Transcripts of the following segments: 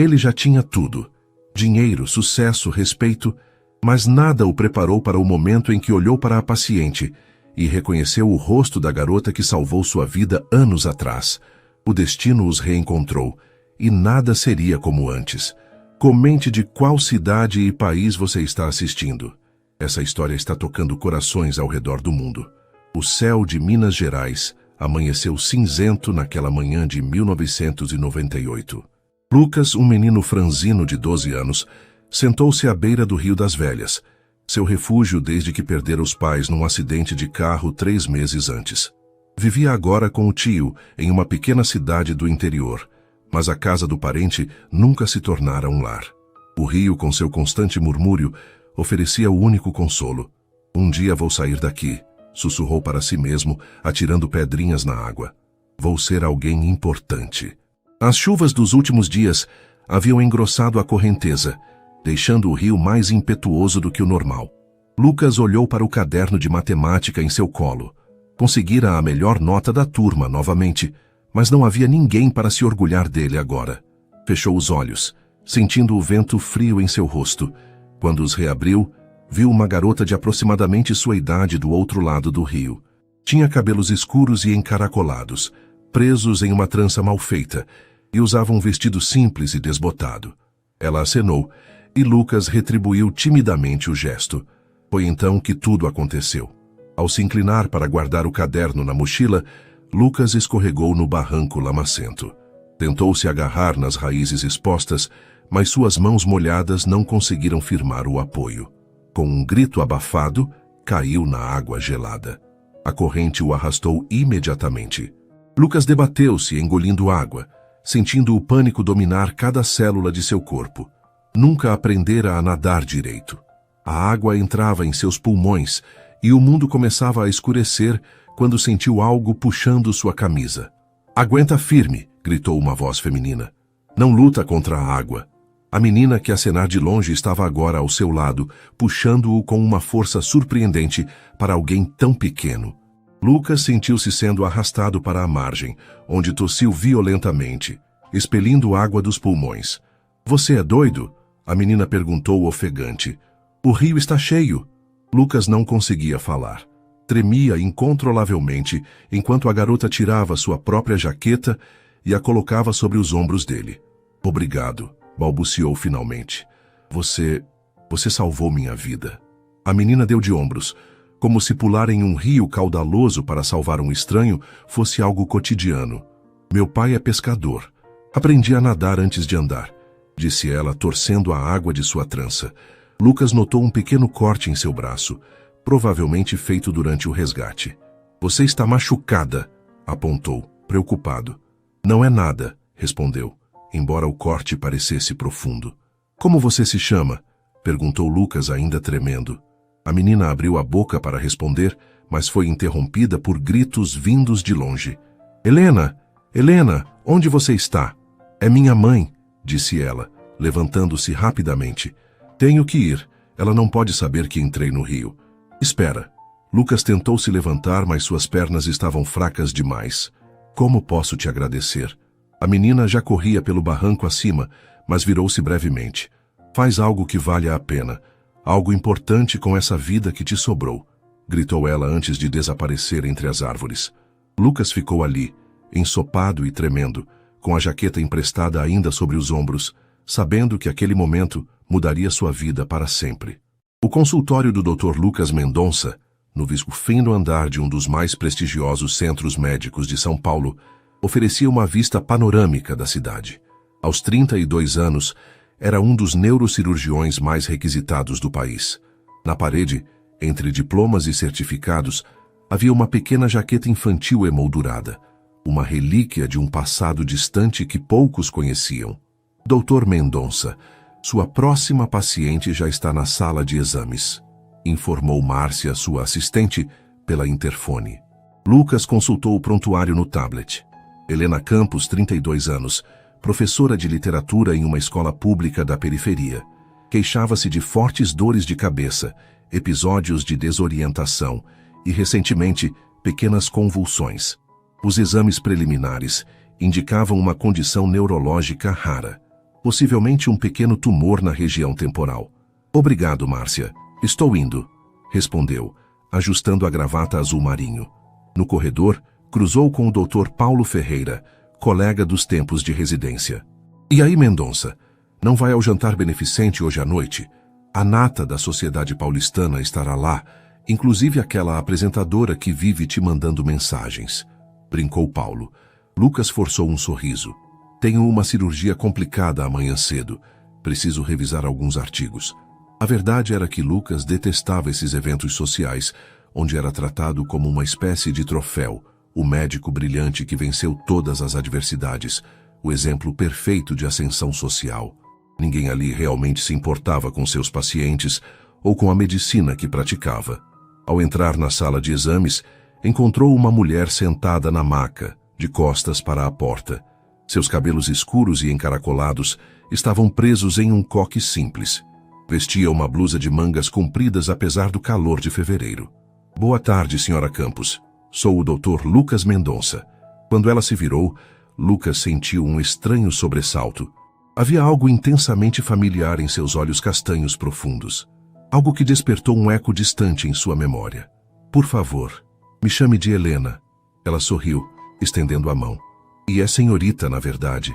Ele já tinha tudo: dinheiro, sucesso, respeito, mas nada o preparou para o momento em que olhou para a paciente e reconheceu o rosto da garota que salvou sua vida anos atrás. O destino os reencontrou, e nada seria como antes. Comente de qual cidade e país você está assistindo. Essa história está tocando corações ao redor do mundo. O céu de Minas Gerais amanheceu cinzento naquela manhã de 1998. Lucas, um menino franzino de 12 anos, sentou-se à beira do Rio das Velhas, seu refúgio desde que perdera os pais num acidente de carro 3 meses antes. Vivia agora com o tio em uma pequena cidade do interior, mas a casa do parente nunca se tornara um lar. O rio, com seu constante murmúrio, oferecia o único consolo. Um dia vou sair daqui, sussurrou para si mesmo, atirando pedrinhas na água. Vou ser alguém importante. As chuvas dos últimos dias haviam engrossado a correnteza, deixando o rio mais impetuoso do que o normal. Lucas olhou para o caderno de matemática em seu colo. Conseguira a melhor nota da turma novamente, mas não havia ninguém para se orgulhar dele agora. Fechou os olhos, sentindo o vento frio em seu rosto. Quando os reabriu, viu uma garota de aproximadamente sua idade do outro lado do rio. Tinha cabelos escuros e encaracolados, presos em uma trança mal feita, e usava um vestido simples e desbotado. Ela acenou, e Lucas retribuiu timidamente o gesto. Foi então que tudo aconteceu. Ao se inclinar para guardar o caderno na mochila, Lucas escorregou no barranco lamacento. Tentou se agarrar nas raízes expostas, mas suas mãos molhadas não conseguiram firmar o apoio. Com um grito abafado, caiu na água gelada. A corrente o arrastou imediatamente. Lucas debateu-se, engolindo água, sentindo o pânico dominar cada célula de seu corpo. Nunca aprendera a nadar direito. A água entrava em seus pulmões e o mundo começava a escurecer quando sentiu algo puxando sua camisa. "Aguenta firme", gritou uma voz feminina. "Não luta contra a água." A menina, que a acenar de longe, estava agora ao seu lado, puxando-o com uma força surpreendente para alguém tão pequeno. Lucas sentiu-se sendo arrastado para a margem, onde tossiu violentamente, expelindo água dos pulmões. "Você é doido?" a menina perguntou ofegante. "O rio está cheio." Lucas não conseguia falar. Tremia incontrolavelmente enquanto a garota tirava sua própria jaqueta e a colocava sobre os ombros dele. "Obrigado", balbuciou finalmente. Você salvou minha vida." A menina deu de ombros, como se pular em um rio caudaloso para salvar um estranho fosse algo cotidiano. "Meu pai é pescador. Aprendi a nadar antes de andar", disse ela, torcendo a água de sua trança. Lucas notou um pequeno corte em seu braço, provavelmente feito durante o resgate. "Você está machucada", apontou, preocupado. "Não é nada", respondeu, embora o corte parecesse profundo. "Como você se chama?", perguntou Lucas, ainda tremendo. A menina abriu a boca para responder, mas foi interrompida por gritos vindos de longe. "Helena! Helena! Onde você está?" "É minha mãe", disse ela, levantando-se rapidamente. "Tenho que ir. Ela não pode saber que entrei no rio." "Espera." Lucas tentou se levantar, mas suas pernas estavam fracas demais. "Como posso te agradecer?" A menina já corria pelo barranco acima, mas virou-se brevemente. "Faz algo que valha a pena. Algo importante com essa vida que te sobrou", gritou ela antes de desaparecer entre as árvores. Lucas ficou ali, ensopado e tremendo, com a jaqueta emprestada ainda sobre os ombros, sabendo que aquele momento mudaria sua vida para sempre. O consultório do Dr. Lucas Mendonça, no fino andar de um dos mais prestigiosos centros médicos de São Paulo, oferecia uma vista panorâmica da cidade. Aos 32 anos, era um dos neurocirurgiões mais requisitados do país. Na parede, entre diplomas e certificados, havia uma pequena jaqueta infantil emoldurada, uma relíquia de um passado distante que poucos conheciam. "Dr. Mendonça, sua próxima paciente já está na sala de exames", informou Márcia, sua assistente, pela interfone. Lucas consultou o prontuário no tablet. Helena Campos, 32 anos, professora de literatura em uma escola pública da periferia, queixava-se de fortes dores de cabeça, episódios de desorientação e, recentemente, pequenas convulsões. Os exames preliminares indicavam uma condição neurológica rara. possivelmente um pequeno tumor na região temporal. Obrigado, Márcia. Estou indo, respondeu, ajustando a gravata azul marinho. No corredor, cruzou com o Dr. Paulo Ferreira, colega dos tempos de residência. E aí, Mendonça? Não vai ao jantar beneficente hoje à noite? A nata da sociedade paulistana estará lá, inclusive aquela apresentadora que vive te mandando mensagens. Brincou Paulo. Lucas forçou um sorriso. Tenho uma cirurgia complicada amanhã cedo. Preciso revisar alguns artigos. A verdade era que Lucas detestava esses eventos sociais, onde era tratado como uma espécie de troféu, o médico brilhante que venceu todas as adversidades, o exemplo perfeito de ascensão social. Ninguém ali realmente se importava com seus pacientes ou com a medicina que praticava. Ao entrar na sala de exames, encontrou uma mulher sentada na maca, de costas para a porta. Seus cabelos escuros e encaracolados estavam presos em um coque simples. Vestia uma blusa de mangas compridas apesar do calor de fevereiro. Boa tarde, Sra. Campos. Sou o Dr. Lucas Mendonça. Quando ela se virou, Lucas sentiu um estranho sobressalto. Havia algo intensamente familiar em seus olhos castanhos profundos. Algo que despertou um eco distante em sua memória. Por favor, me chame de Helena. Ela sorriu, estendendo a mão. E é senhorita, na verdade.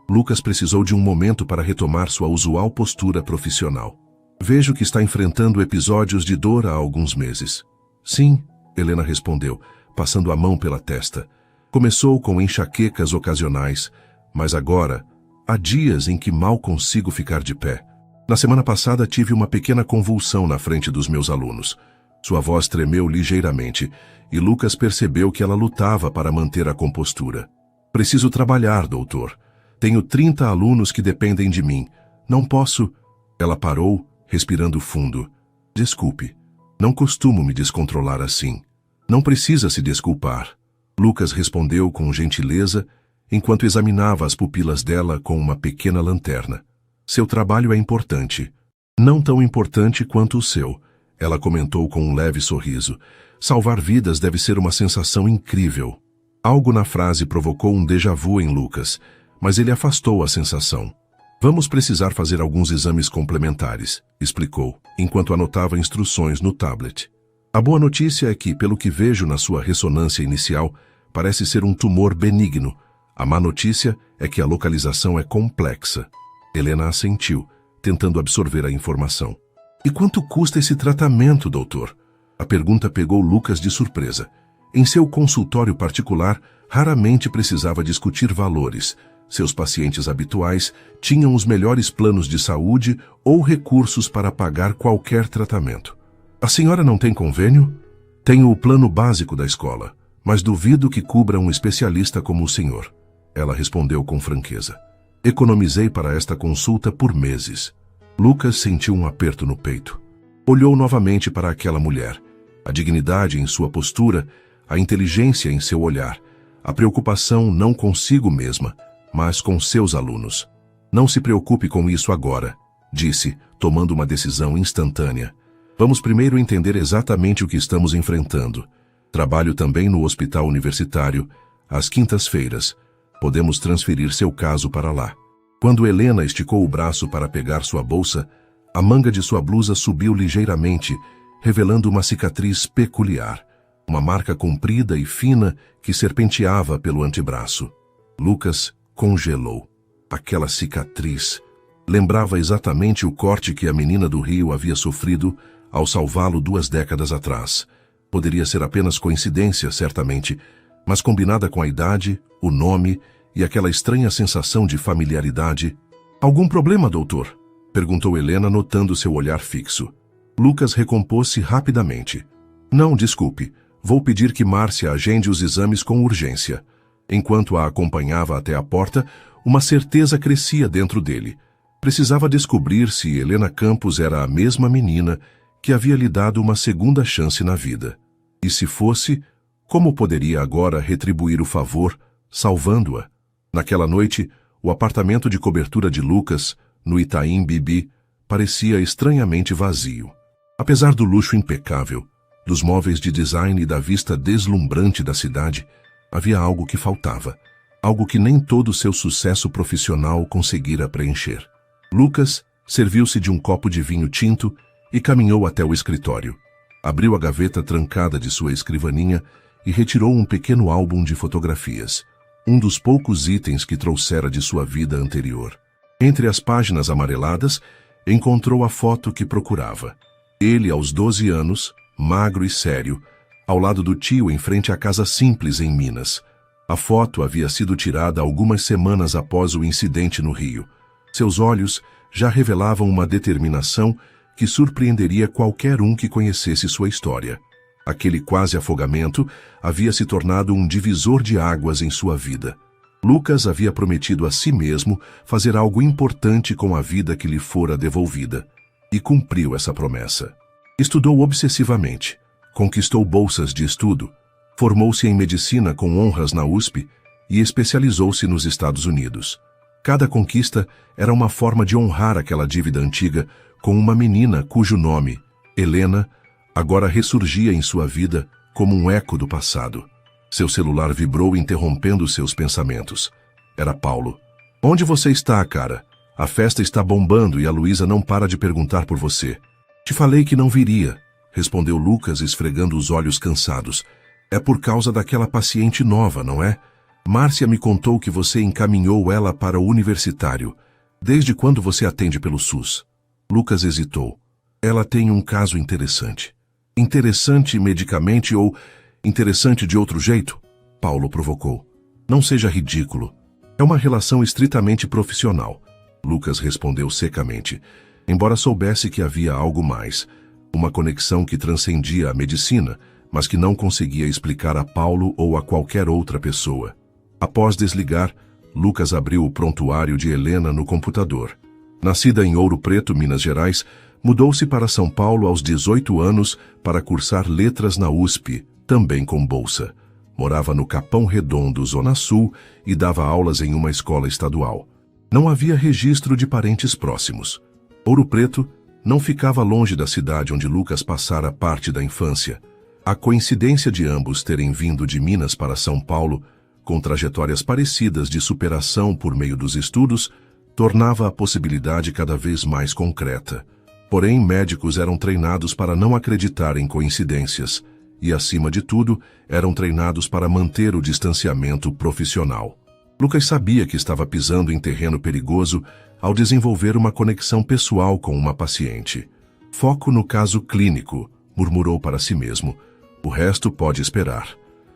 Lucas precisou de um momento para retomar sua usual postura profissional. Vejo que está enfrentando episódios de dor há alguns meses. Sim, Helena respondeu, passando a mão pela testa. Começou com enxaquecas ocasionais, mas agora, há dias em que mal consigo ficar de pé. Na semana passada tive uma pequena convulsão na frente dos meus alunos. Sua voz tremeu ligeiramente e Lucas percebeu que ela lutava para manter a compostura. Preciso trabalhar, doutor. Tenho 30 alunos que dependem de mim. Não posso... Ela parou, respirando fundo. Desculpe. Não costumo me descontrolar assim. Não precisa se desculpar. Lucas respondeu com gentileza, enquanto examinava as pupilas dela com uma pequena lanterna. Seu trabalho é importante. Não tão importante quanto o seu, ela comentou com um leve sorriso. Salvar vidas deve ser uma sensação incrível. Algo na frase provocou um déjà vu em Lucas, mas ele afastou a sensação. Vamos precisar fazer alguns exames complementares, explicou, enquanto anotava instruções no tablet. A boa notícia é que, pelo que vejo na sua ressonância inicial, parece ser um tumor benigno. A má notícia é que a localização é complexa. Helena assentiu, tentando absorver a informação. E quanto custa esse tratamento, doutor? A pergunta pegou Lucas de surpresa. Em seu consultório particular, raramente precisava discutir valores. Seus pacientes habituais tinham os melhores planos de saúde ou recursos para pagar qualquer tratamento. A senhora não tem convênio? Tenho o plano básico da escola, mas duvido que cubra um especialista como o senhor. Ela respondeu com franqueza. Economizei para esta consulta por meses. Lucas sentiu um aperto no peito. Olhou novamente para aquela mulher. A dignidade em sua postura, a inteligência em seu olhar, a preocupação não consigo mesma, mas com seus alunos. Não se preocupe com isso agora, disse, tomando uma decisão instantânea. Vamos primeiro entender exatamente o que estamos enfrentando. Trabalho também no hospital universitário, às quintas-feiras. Podemos transferir seu caso para lá. Quando Helena esticou o braço para pegar sua bolsa, a manga de sua blusa subiu ligeiramente, revelando uma cicatriz peculiar. Uma marca comprida e fina que serpenteava pelo antebraço. Lucas congelou. Aquela cicatriz lembrava exatamente o corte que a menina do Rio havia sofrido ao salvá-lo 2 décadas atrás. Poderia ser apenas coincidência, certamente, mas combinada com a idade, o nome e aquela estranha sensação de familiaridade. Algum problema, doutor? Perguntou Helena, notando seu olhar fixo. Lucas recompôs-se rapidamente. Não, desculpe. Vou pedir que Márcia agende os exames com urgência. Enquanto a acompanhava até a porta, uma certeza crescia dentro dele. Precisava descobrir se Helena Campos era a mesma menina que havia lhe dado uma segunda chance na vida. E se fosse, como poderia agora retribuir o favor, salvando-a? Naquela noite, o apartamento de cobertura de Lucas, no Itaim Bibi, parecia estranhamente vazio. Apesar do luxo impecável, dos móveis de design e da vista deslumbrante da cidade, havia algo que faltava. algo que nem todo seu sucesso profissional conseguira preencher. Lucas serviu-se de um copo de vinho tinto e caminhou até o escritório. Abriu a gaveta trancada de sua escrivaninha e retirou um pequeno álbum de fotografias, um dos poucos itens que trouxera de sua vida anterior. Entre as páginas amareladas, encontrou a foto que procurava. Ele, aos 12 anos, magro e sério, ao lado do tio em frente à casa simples em Minas. A foto havia sido tirada algumas semanas após o incidente no Rio. Seus olhos já revelavam uma determinação que surpreenderia qualquer um que conhecesse sua história. Aquele quase afogamento havia se tornado um divisor de águas em sua vida. Lucas havia prometido a si mesmo fazer algo importante com a vida que lhe fora devolvida, e cumpriu essa promessa. Estudou obsessivamente, conquistou bolsas de estudo, formou-se em medicina com honras na USP e especializou-se nos Estados Unidos. Cada conquista era uma forma de honrar aquela dívida antiga com uma menina cujo nome, Helena, agora ressurgia em sua vida como um eco do passado. Seu celular vibrou interrompendo seus pensamentos. Era Paulo. "Onde você está, cara? A festa está bombando e a Luísa não para de perguntar por você." "Te falei que não viria", respondeu Lucas esfregando os olhos cansados. "É por causa daquela paciente nova, não é? Márcia me contou que você encaminhou ela para o universitário. Desde quando você atende pelo SUS?" Lucas hesitou. "Ela tem um caso interessante." "Interessante medicamente ou interessante de outro jeito?" Paulo provocou. "Não seja ridículo. É uma relação estritamente profissional." Lucas respondeu secamente, embora soubesse que havia algo mais, uma conexão que transcendia a medicina, mas que não conseguia explicar a Paulo ou a qualquer outra pessoa. Após desligar, Lucas abriu o prontuário de Helena no computador. Nascida em Ouro Preto, Minas Gerais, mudou-se para São Paulo aos 18 anos para cursar letras na USP, também com bolsa. Morava no Capão Redondo, Zona Sul, e dava aulas em uma escola estadual. Não havia registro de parentes próximos. Ouro Preto não ficava longe da cidade onde Lucas passara parte da infância. A coincidência de ambos terem vindo de Minas para São Paulo, com trajetórias parecidas de superação por meio dos estudos, tornava a possibilidade cada vez mais concreta. Porém, médicos eram treinados para não acreditar em coincidências e, acima de tudo, eram treinados para manter o distanciamento profissional. Lucas sabia que estava pisando em terreno perigoso ao desenvolver uma conexão pessoal com uma paciente. "Foco no caso clínico", murmurou para si mesmo. "O resto pode esperar."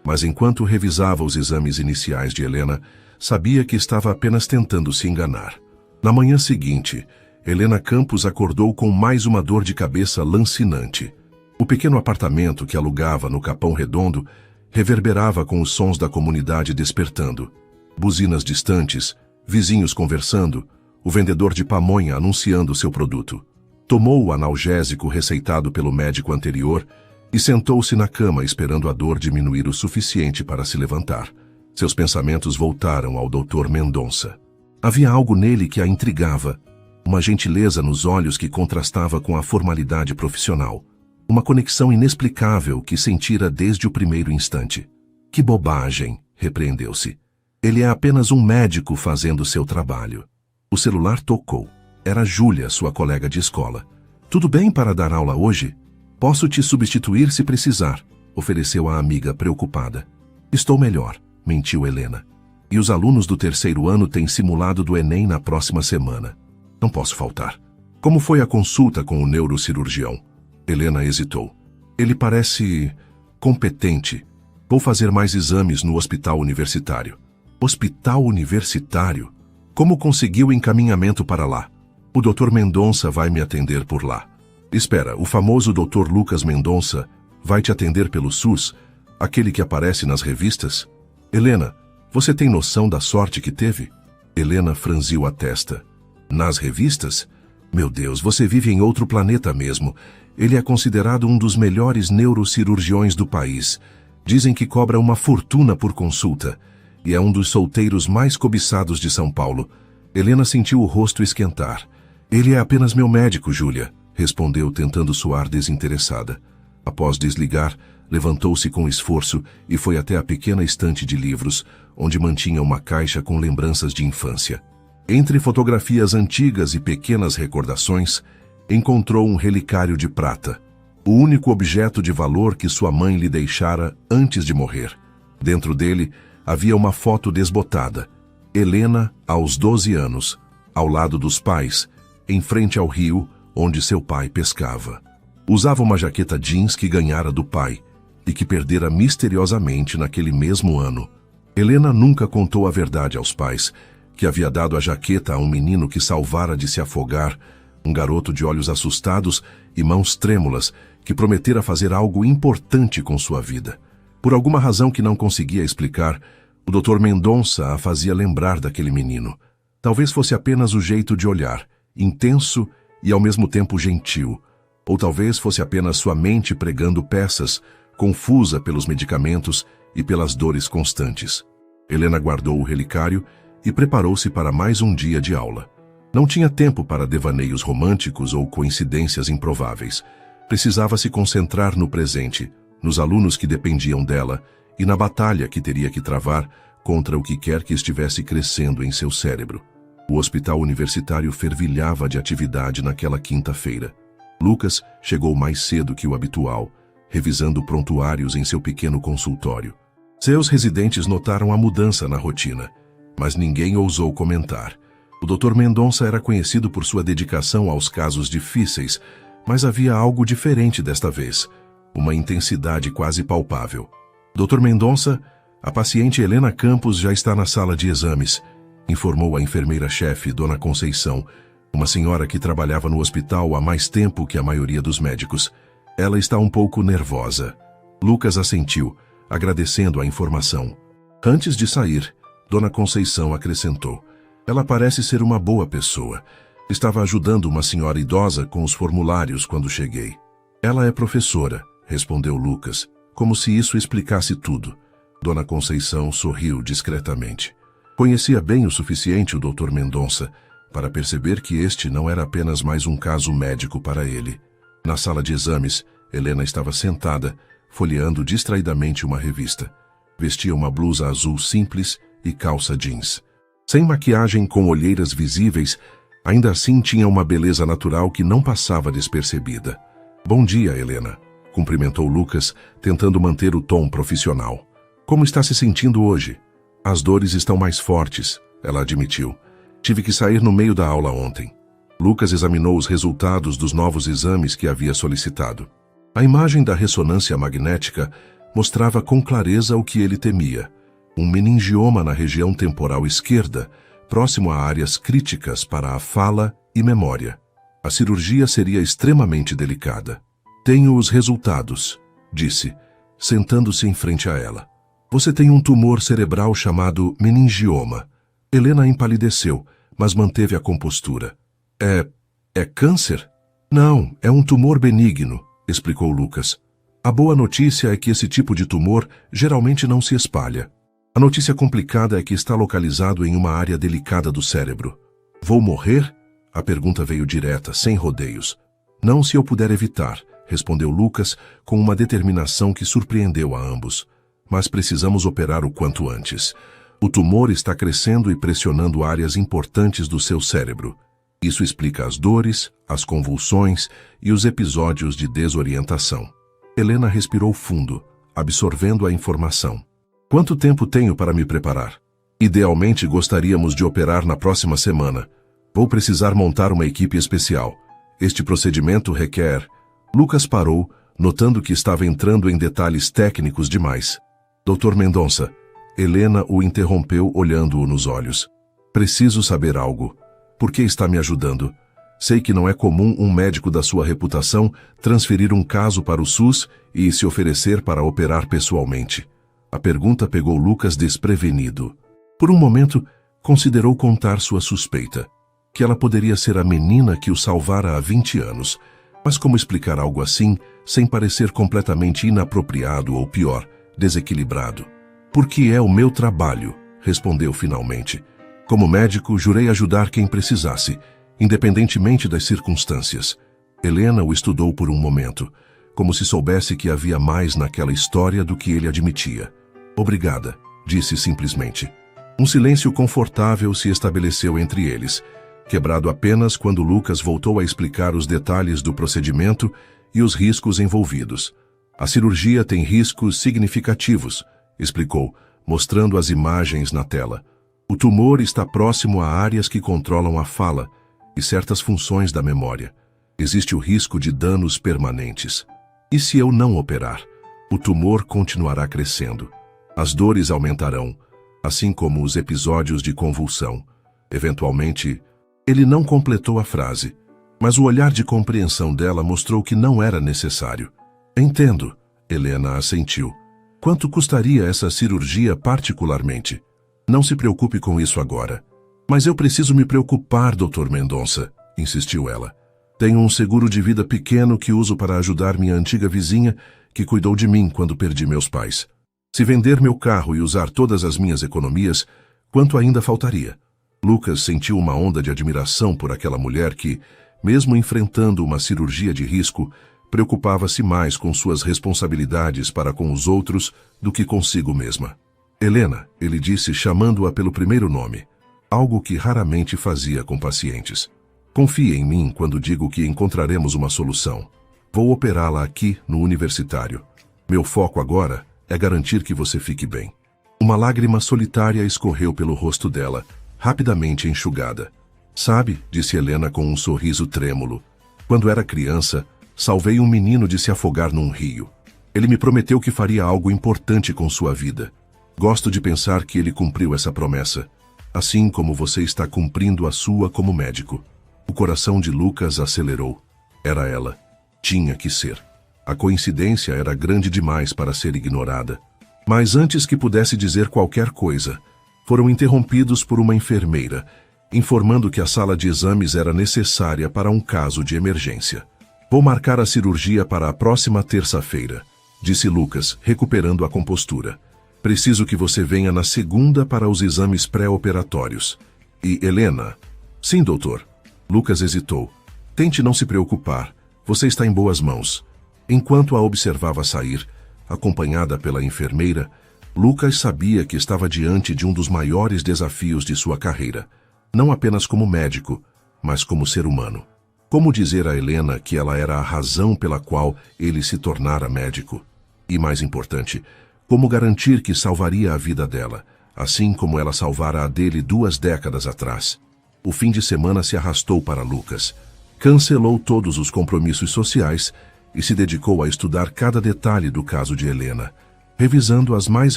Mas enquanto revisava os exames iniciais de Helena, sabia que estava apenas tentando se enganar. Na manhã seguinte, Helena Campos acordou com mais uma dor de cabeça lancinante. O pequeno apartamento que alugava no Capão Redondo reverberava com os sons da comunidade despertando. Buzinas distantes, vizinhos conversando, o vendedor de pamonha anunciando seu produto. Tomou o analgésico receitado pelo médico anterior e sentou-se na cama esperando a dor diminuir o suficiente para se levantar. Seus pensamentos voltaram ao Dr. Mendonça. Havia algo nele que a intrigava, uma gentileza nos olhos que contrastava com a formalidade profissional, uma conexão inexplicável que sentira desde o primeiro instante. "Que bobagem", repreendeu-se. "Ele é apenas um médico fazendo seu trabalho." O celular tocou. Era Júlia, sua colega de escola. "Tudo bem para dar aula hoje? Posso te substituir se precisar", ofereceu a amiga preocupada. "Estou melhor", mentiu Helena. "E os alunos do terceiro ano têm simulado do Enem na próxima semana. Não posso faltar." "Como foi a consulta com o neurocirurgião?" Helena hesitou. "Ele parece competente. Vou fazer mais exames no hospital universitário." "Hospital universitário? Como conseguiu encaminhamento para lá?" "O Dr. Mendonça vai me atender por lá." "Espera, o famoso Dr. Lucas Mendonça vai te atender pelo SUS? Aquele que aparece nas revistas?" "Helena, você tem noção da sorte que teve?" Helena franziu a testa. "Nas revistas? Meu Deus, você vive em outro planeta mesmo. Ele é considerado um dos melhores neurocirurgiões do país. Dizem que cobra uma fortuna por consulta. E é um dos solteiros mais cobiçados de São Paulo." Helena sentiu o rosto esquentar. "Ele é apenas meu médico, Júlia", respondeu tentando soar desinteressada. Após desligar, Levantou-se com esforço e foi até a pequena estante de livros, onde mantinha uma caixa com lembranças de infância. Entre fotografias antigas e pequenas recordações, encontrou um relicário de prata, o único objeto de valor que sua mãe lhe deixara antes de morrer. Dentro dele havia uma foto desbotada, Helena aos 12 anos, ao lado dos pais, em frente ao rio onde seu pai pescava. Usava uma jaqueta jeans que ganhara do pai e que perdera misteriosamente naquele mesmo ano. Helena nunca contou a verdade aos pais, que havia dado a jaqueta a um menino que salvara de se afogar, um garoto de olhos assustados e mãos trêmulas, que prometera fazer algo importante com sua vida. Por alguma razão que não conseguia explicar, o Dr. Mendonça a fazia lembrar daquele menino. Talvez fosse apenas o jeito de olhar, intenso e ao mesmo tempo gentil. Ou talvez fosse apenas sua mente pregando peças, confusa pelos medicamentos e pelas dores constantes. Helena guardou o relicário e preparou-se para mais um dia de aula. Não tinha tempo para devaneios românticos ou coincidências improváveis. Precisava se concentrar no presente, nos alunos que dependiam dela e na batalha que teria que travar contra o que quer que estivesse crescendo em seu cérebro. O hospital universitário fervilhava de atividade naquela quinta-feira. Lucas chegou mais cedo que o habitual, revisando prontuários em seu pequeno consultório. Seus residentes notaram a mudança na rotina, mas ninguém ousou comentar. O Dr. Mendonça era conhecido por sua dedicação aos casos difíceis, mas havia algo diferente desta vez, uma intensidade quase palpável. Dr. Mendonça, a paciente Helena Campos já está na sala de exames, informou a enfermeira-chefe, Dona Conceição, uma senhora que trabalhava no hospital há mais tempo que a maioria dos médicos. Ela está um pouco nervosa. Lucas assentiu, agradecendo a informação. Antes de sair, Dona Conceição acrescentou: ela parece ser uma boa pessoa. Estava ajudando uma senhora idosa com os formulários quando cheguei. Ela é professora, respondeu Lucas, como se isso explicasse tudo. Dona Conceição sorriu discretamente. Conhecia bem o suficiente o Dr. Mendonça para perceber que este não era apenas mais um caso médico para ele. Na sala de exames, Helena estava sentada, folheando distraidamente uma revista. Vestia uma blusa azul simples e calça jeans. Sem maquiagem, com olheiras visíveis, ainda assim tinha uma beleza natural que não passava despercebida. Bom dia, Helena, cumprimentou Lucas, tentando manter o tom profissional. Como está se sentindo hoje? As dores estão mais fortes, ela admitiu. Tive que sair no meio da aula ontem. Lucas examinou os resultados dos novos exames que havia solicitado. A imagem da ressonância magnética mostrava com clareza o que ele temia: um meningioma na região temporal esquerda, próximo a áreas críticas para a fala e memória. A cirurgia seria extremamente delicada. Tenho os resultados, disse, sentando-se em frente a ela. Você tem um tumor cerebral chamado meningioma. Helena empalideceu, mas manteve a compostura. É câncer? Não, é um tumor benigno, explicou Lucas. A boa notícia é que esse tipo de tumor geralmente não se espalha. A notícia complicada é que está localizado em uma área delicada do cérebro. Vou morrer? A pergunta veio direta, sem rodeios. Não se eu puder evitar, respondeu Lucas com uma determinação que surpreendeu a ambos. Mas precisamos operar o quanto antes. O tumor está crescendo e pressionando áreas importantes do seu cérebro. Isso explica as dores, as convulsões e os episódios de desorientação. Helena respirou fundo, absorvendo a informação. Quanto tempo tenho para me preparar? Idealmente gostaríamos de operar na próxima semana. Vou precisar montar uma equipe especial. Este procedimento requer... Lucas parou, notando que estava entrando em detalhes técnicos demais. Dr. Mendonça, Helena o interrompeu olhando-o nos olhos. Preciso saber algo. Por que está me ajudando? Sei que não é comum um médico da sua reputação transferir um caso para o SUS e se oferecer para operar pessoalmente. A pergunta pegou Lucas desprevenido. Por um momento, considerou contar sua suspeita, que ela poderia ser a menina que o salvara há 20 anos. Mas como explicar algo assim, sem parecer completamente inapropriado ou pior, desequilibrado? Porque é o meu trabalho, respondeu finalmente. Como médico, jurei ajudar quem precisasse, independentemente das circunstâncias. Helena o estudou por um momento. como se soubesse que havia mais naquela história do que ele admitia. Obrigada, disse simplesmente. Um silêncio confortável se estabeleceu entre eles, quebrado apenas quando Lucas voltou a explicar os detalhes do procedimento e os riscos envolvidos. A cirurgia tem riscos significativos, explicou, mostrando as imagens na tela. O tumor está próximo a áreas que controlam a fala e certas funções da memória. Existe o risco de danos permanentes. E se eu não operar? O tumor continuará crescendo. As dores aumentarão, assim como os episódios de convulsão. Eventualmente, ele não completou a frase, mas o olhar de compreensão dela mostrou que não era necessário. Entendo, Helena assentiu. Quanto custaria essa cirurgia particularmente? Não se preocupe com isso agora. Mas eu preciso me preocupar, Dr. Mendonça, insistiu ela. Tenho um seguro de vida pequeno que uso para ajudar minha antiga vizinha que cuidou de mim quando perdi meus pais. Se vender meu carro e usar todas as minhas economias, quanto ainda faltaria? Lucas sentiu uma onda de admiração por aquela mulher que, mesmo enfrentando uma cirurgia de risco, preocupava-se mais com suas responsabilidades para com os outros do que consigo mesma. Helena, ele disse chamando-a pelo primeiro nome, algo que raramente fazia com pacientes. Confie em mim quando digo que encontraremos uma solução. Vou operá-la aqui no universitário. Meu foco agora é garantir que você fique bem. Uma lágrima solitária escorreu pelo rosto dela, rapidamente enxugada. Sabe, disse Helena com um sorriso trêmulo, quando era criança, salvei um menino de se afogar num rio. Ele me prometeu que faria algo importante com sua vida. Gosto de pensar que ele cumpriu essa promessa, assim como você está cumprindo a sua como médico. O coração de Lucas acelerou. Era ela. Tinha que ser. A coincidência era grande demais para ser ignorada. Mas antes que pudesse dizer qualquer coisa, foram interrompidos por uma enfermeira, informando que a sala de exames era necessária para um caso de emergência. Vou marcar a cirurgia para a próxima terça-feira, disse Lucas, recuperando a compostura. Preciso que você venha na segunda para os exames pré-operatórios. E Helena? Sim, doutor. Lucas hesitou. Tente não se preocupar. Você está em boas mãos. Enquanto a observava sair, acompanhada pela enfermeira, Lucas sabia que estava diante de um dos maiores desafios de sua carreira, não apenas como médico, mas como ser humano. Como dizer a Helena que ela era a razão pela qual ele se tornara médico? E mais importante, como garantir que salvaria a vida dela, assim como ela salvara a dele 2 décadas atrás? O fim de semana se arrastou para Lucas. Cancelou todos os compromissos sociais e se dedicou a estudar cada detalhe do caso de Helena, revisando as mais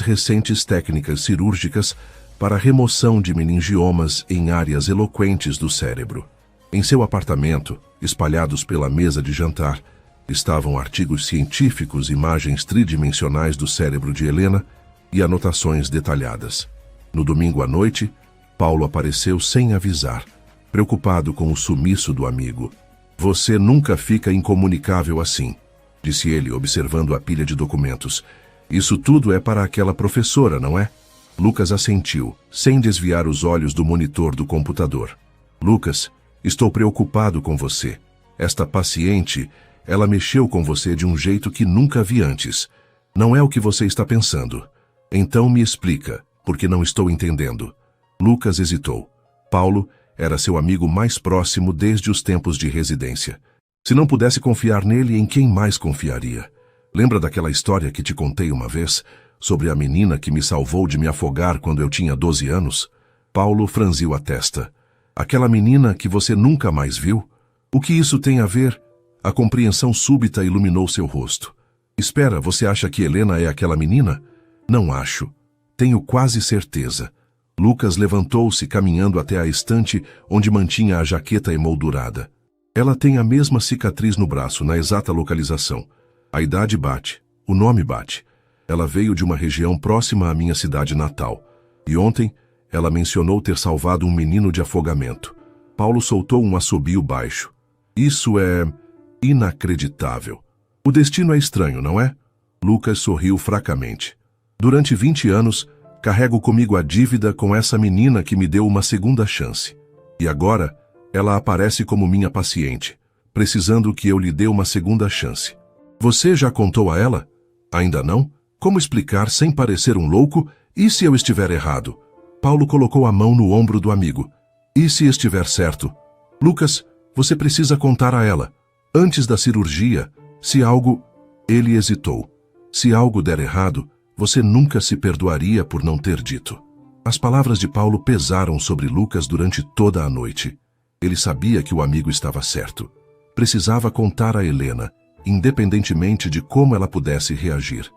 recentes técnicas cirúrgicas para a remoção de meningiomas em áreas eloquentes do cérebro. Em seu apartamento, espalhados pela mesa de jantar, estavam artigos científicos, imagens tridimensionais do cérebro de Helena e anotações detalhadas. No domingo à noite, Paulo apareceu sem avisar, preocupado com o sumiço do amigo. Você nunca fica incomunicável assim, disse ele, observando a pilha de documentos. Isso tudo é para aquela professora, não é? Lucas assentiu, sem desviar os olhos do monitor do computador. Lucas, estou preocupado com você. Esta paciente, ela mexeu com você de um jeito que nunca vi antes. Não é o que você está pensando. Então me explica, porque não estou entendendo. Lucas hesitou. Paulo era seu amigo mais próximo desde os tempos de residência. Se não pudesse confiar nele, em quem mais confiaria? Lembra daquela história que te contei uma vez, sobre a menina que me salvou de me afogar quando eu tinha 12 anos? Paulo franziu a testa. Aquela menina que você nunca mais viu? O que isso tem a ver? A compreensão súbita iluminou seu rosto. Espera, você acha que Helena é aquela menina? Não acho. Tenho quase certeza. Lucas levantou-se, caminhando até a estante onde mantinha a jaqueta emoldurada. Ela tem a mesma cicatriz no braço, na exata localização. A idade bate, o nome bate. Ela veio de uma região próxima à minha cidade natal. E ontem, ela mencionou ter salvado um menino de afogamento. Paulo soltou um assobio baixo. Isso é inacreditável. O destino é estranho, não é? Lucas sorriu fracamente. Durante 20 anos, carrego comigo a dívida com essa menina que me deu uma segunda chance. E agora, ela aparece como minha paciente, precisando que eu lhe dê uma segunda chance. Você já contou a ela? Ainda não? Como explicar sem parecer um louco? E se eu estiver errado? Paulo colocou a mão no ombro do amigo. E se estiver certo? Lucas, você precisa contar a ela. Antes da cirurgia, se algo... Ele hesitou. Se algo der errado, você nunca se perdoaria por não ter dito. As palavras de Paulo pesaram sobre Lucas durante toda a noite. Ele sabia que o amigo estava certo. Precisava contar a Helena, independentemente de como ela pudesse reagir.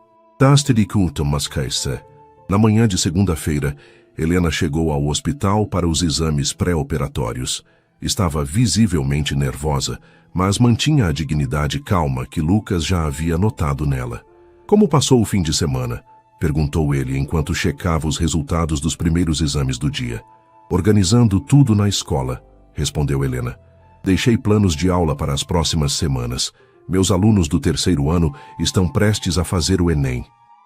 Na manhã de segunda-feira, Helena chegou ao hospital para os exames pré-operatórios. Estava visivelmente nervosa, mas mantinha a dignidade calma que Lucas já havia notado nela. Como passou o fim de semana? Perguntou ele enquanto checava os resultados dos primeiros exames do dia. Organizando tudo na escola, respondeu Helena. Deixei planos de aula para as próximas semanas. Meus alunos do 3º ano estão prestes a fazer o Enem.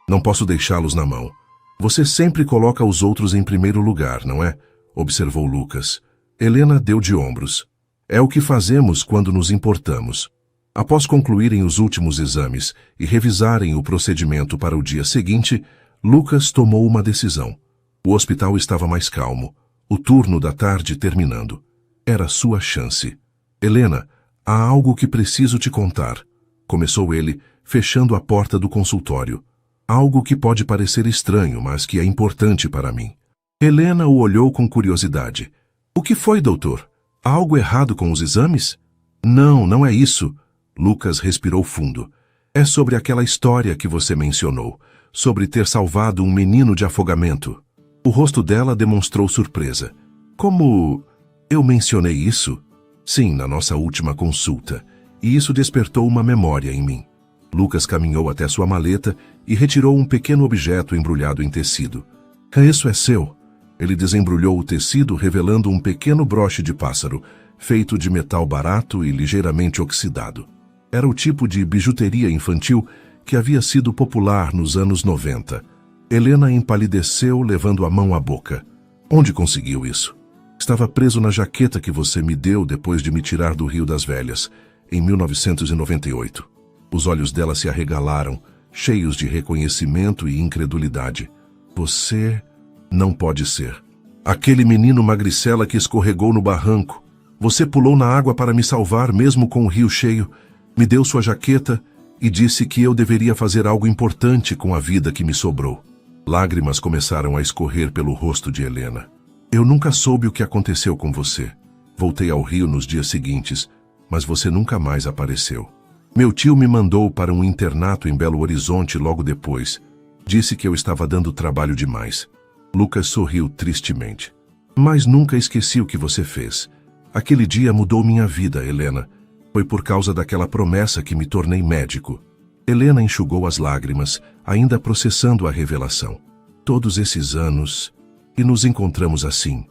Não posso deixá-los na mão. Você sempre coloca os outros em primeiro lugar, não é? Observou Lucas. Helena deu de ombros. É o que fazemos quando nos importamos. Após concluírem os últimos exames e revisarem o procedimento para o dia seguinte, Lucas tomou uma decisão. O hospital estava mais calmo, o turno da tarde terminando. Era sua chance. Helena, há algo que preciso te contar, começou ele, fechando a porta do consultório. Algo que pode parecer estranho, mas que é importante para mim. Helena o olhou com curiosidade. O que foi, doutor? Há algo errado com os exames? Não, não é isso. Lucas respirou fundo. É sobre aquela história que você mencionou, sobre ter salvado um menino de afogamento. O rosto dela demonstrou surpresa. Como... eu mencionei isso? Sim, na nossa última consulta. E isso despertou uma memória em mim. Lucas caminhou até sua maleta e retirou um pequeno objeto embrulhado em tecido. Isso é seu. Ele desembrulhou o tecido, revelando um pequeno broche de pássaro, feito de metal barato e ligeiramente oxidado. Era o tipo de bijuteria infantil que havia sido popular nos anos 90. Helena empalideceu, levando a mão à boca. Onde conseguiu isso? Estava preso na jaqueta que você me deu depois de me tirar do Rio das Velhas, em 1998. Os olhos dela se arregalaram, cheios de reconhecimento e incredulidade. Você... não pode ser. Aquele menino magricela que escorregou no barranco. Você pulou na água para me salvar mesmo com o rio cheio, me deu sua jaqueta e disse que eu deveria fazer algo importante com a vida que me sobrou. Lágrimas começaram a escorrer pelo rosto de Helena. Eu nunca soube o que aconteceu com você. Voltei ao Rio nos dias seguintes, mas você nunca mais apareceu. Meu tio me mandou para um internato em Belo Horizonte logo depois. Disse que eu estava dando trabalho demais. Lucas sorriu tristemente. Mas nunca esqueci o que você fez. Aquele dia mudou minha vida, Helena. Foi por causa daquela promessa que me tornei médico. Helena enxugou as lágrimas, ainda processando a revelação. Todos esses anos... e nos encontramos assim.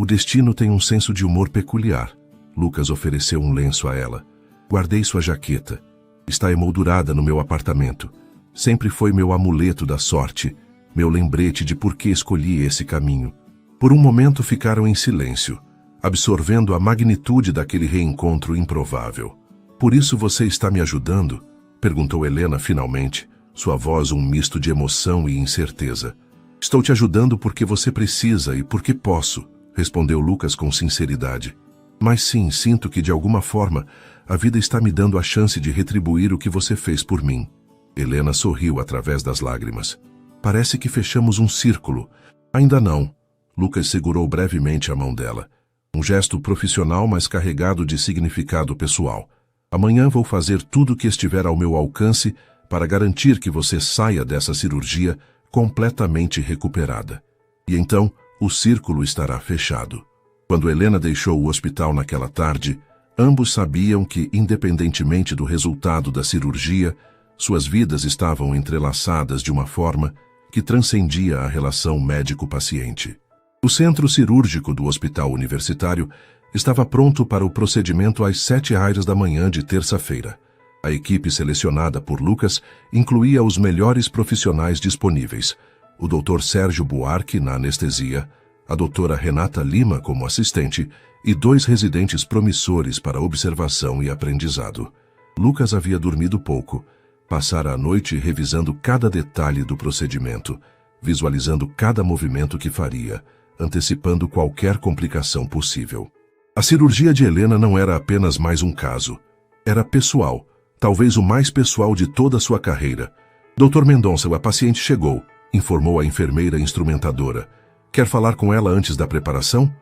O destino tem um senso de humor peculiar. Lucas ofereceu um lenço a ela. Guardei sua jaqueta. Está emoldurada no meu apartamento. Sempre foi meu amuleto da sorte, meu lembrete de por que escolhi esse caminho. Por um momento ficaram em silêncio, absorvendo a magnitude daquele reencontro improvável. Por isso você está me ajudando? Perguntou Helena finalmente, sua voz um misto de emoção e incerteza. Estou te ajudando porque você precisa e porque posso, respondeu Lucas com sinceridade. Mas sim, sinto que de alguma forma a vida está me dando a chance de retribuir o que você fez por mim. Helena sorriu através das lágrimas. Parece que fechamos um círculo. Ainda não. Lucas segurou brevemente a mão dela. Um gesto profissional, mas carregado de significado pessoal. Amanhã vou fazer tudo o que estiver ao meu alcance para garantir que você saia dessa cirurgia completamente recuperada. E então, o círculo estará fechado. Quando Helena deixou o hospital naquela tarde, ambos sabiam que, independentemente do resultado da cirurgia, suas vidas estavam entrelaçadas de uma forma que transcendia a relação médico-paciente. O centro cirúrgico do hospital universitário estava pronto para o procedimento às 7h da manhã de terça-feira. A equipe selecionada por Lucas incluía os melhores profissionais disponíveis, o Dr. Sérgio Buarque na anestesia, a doutora Renata Lima como assistente e 2 residentes promissores para observação e aprendizado. Lucas havia dormido pouco, Passara a noite revisando cada detalhe do procedimento, visualizando cada movimento que faria, antecipando qualquer complicação possível. A cirurgia de Helena não era apenas mais um caso. Era pessoal, talvez o mais pessoal de toda a sua carreira. Dr. Mendonça, a paciente chegou, informou a enfermeira instrumentadora. Quer falar com ela antes da preparação?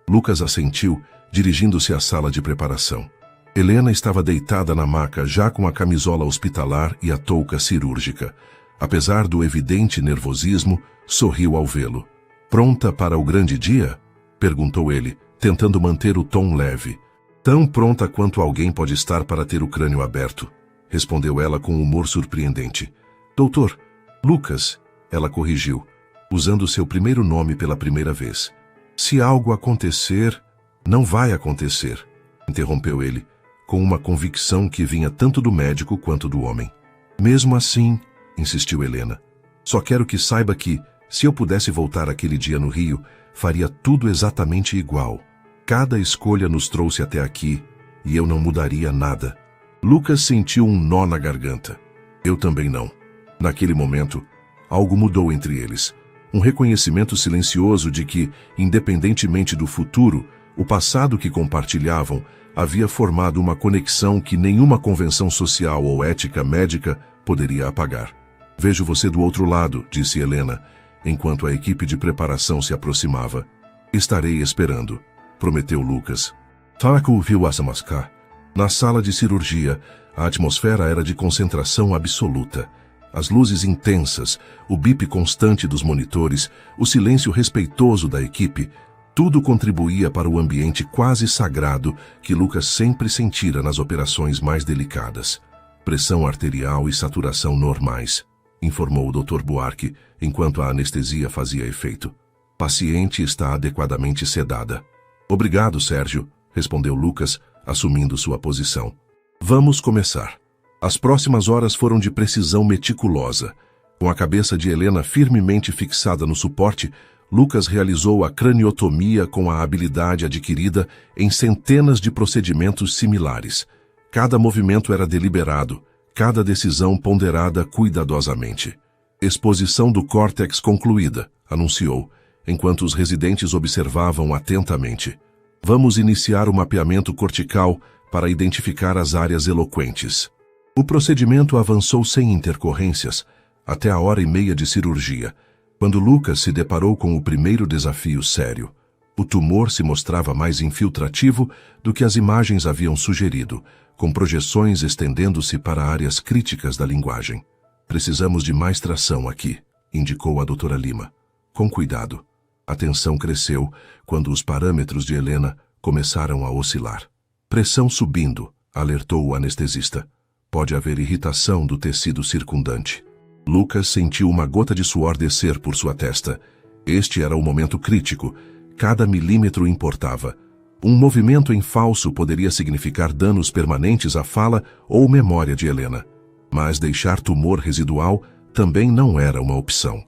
Lucas assentiu, dirigindo-se à sala de preparação. Helena estava deitada na maca, já com a camisola hospitalar e a touca cirúrgica. Apesar do evidente nervosismo, sorriu ao vê-lo. Pronta para o grande dia? Perguntou ele, tentando manter o tom leve. Tão pronta quanto alguém pode estar para ter o crânio aberto, respondeu ela com humor surpreendente. Doutor, Lucas, ela corrigiu, usando seu primeiro nome pela primeira vez. Se algo acontecer, não vai acontecer, interrompeu ele, com uma convicção que vinha tanto do médico quanto do homem. Mesmo assim, insistiu Helena, só quero que saiba que, se eu pudesse voltar aquele dia no Rio, faria tudo exatamente igual. Cada escolha nos trouxe até aqui, e eu não mudaria nada. Lucas sentiu um nó na garganta. Eu também não. Naquele momento, algo mudou entre eles. Um reconhecimento silencioso de que, independentemente do futuro, o passado que compartilhavam havia formado uma conexão que nenhuma convenção social ou ética médica poderia apagar. Vejo você do outro lado, disse Helena, enquanto a equipe de preparação se aproximava. Estarei esperando, prometeu Lucas. Taco viu Asamascar. Na sala de cirurgia, a atmosfera era de concentração absoluta. As luzes intensas, o bip constante dos monitores, o silêncio respeitoso da equipe, tudo contribuía para o ambiente quase sagrado que Lucas sempre sentira nas operações mais delicadas. Pressão arterial e saturação normais, informou o Dr. Buarque, enquanto a anestesia fazia efeito. Paciente está adequadamente sedada. Obrigado, Sérgio, respondeu Lucas, assumindo sua posição. Vamos começar. As próximas horas foram de precisão meticulosa. Com a cabeça de Helena firmemente fixada no suporte, Lucas realizou a craniotomia com a habilidade adquirida em centenas de procedimentos similares. Cada movimento era deliberado, cada decisão ponderada cuidadosamente. Exposição do córtex concluída, anunciou, enquanto os residentes observavam atentamente. Vamos iniciar o mapeamento cortical para identificar as áreas eloquentes. O procedimento avançou sem intercorrências, até a 1h30 de cirurgia, quando Lucas se deparou com o primeiro desafio sério. O tumor se mostrava mais infiltrativo do que as imagens haviam sugerido, com projeções estendendo-se para áreas críticas da linguagem. Precisamos de mais tração aqui, indicou a doutora Lima. Com cuidado. A tensão cresceu quando os parâmetros de Helena começaram a oscilar. Pressão subindo, alertou o anestesista. Pode haver irritação do tecido circundante. Lucas sentiu uma gota de suor descer por sua testa. Este era o momento crítico. Cada milímetro importava. Um movimento em falso poderia significar danos permanentes à fala ou memória de Helena. Mas deixar tumor residual também não era uma opção.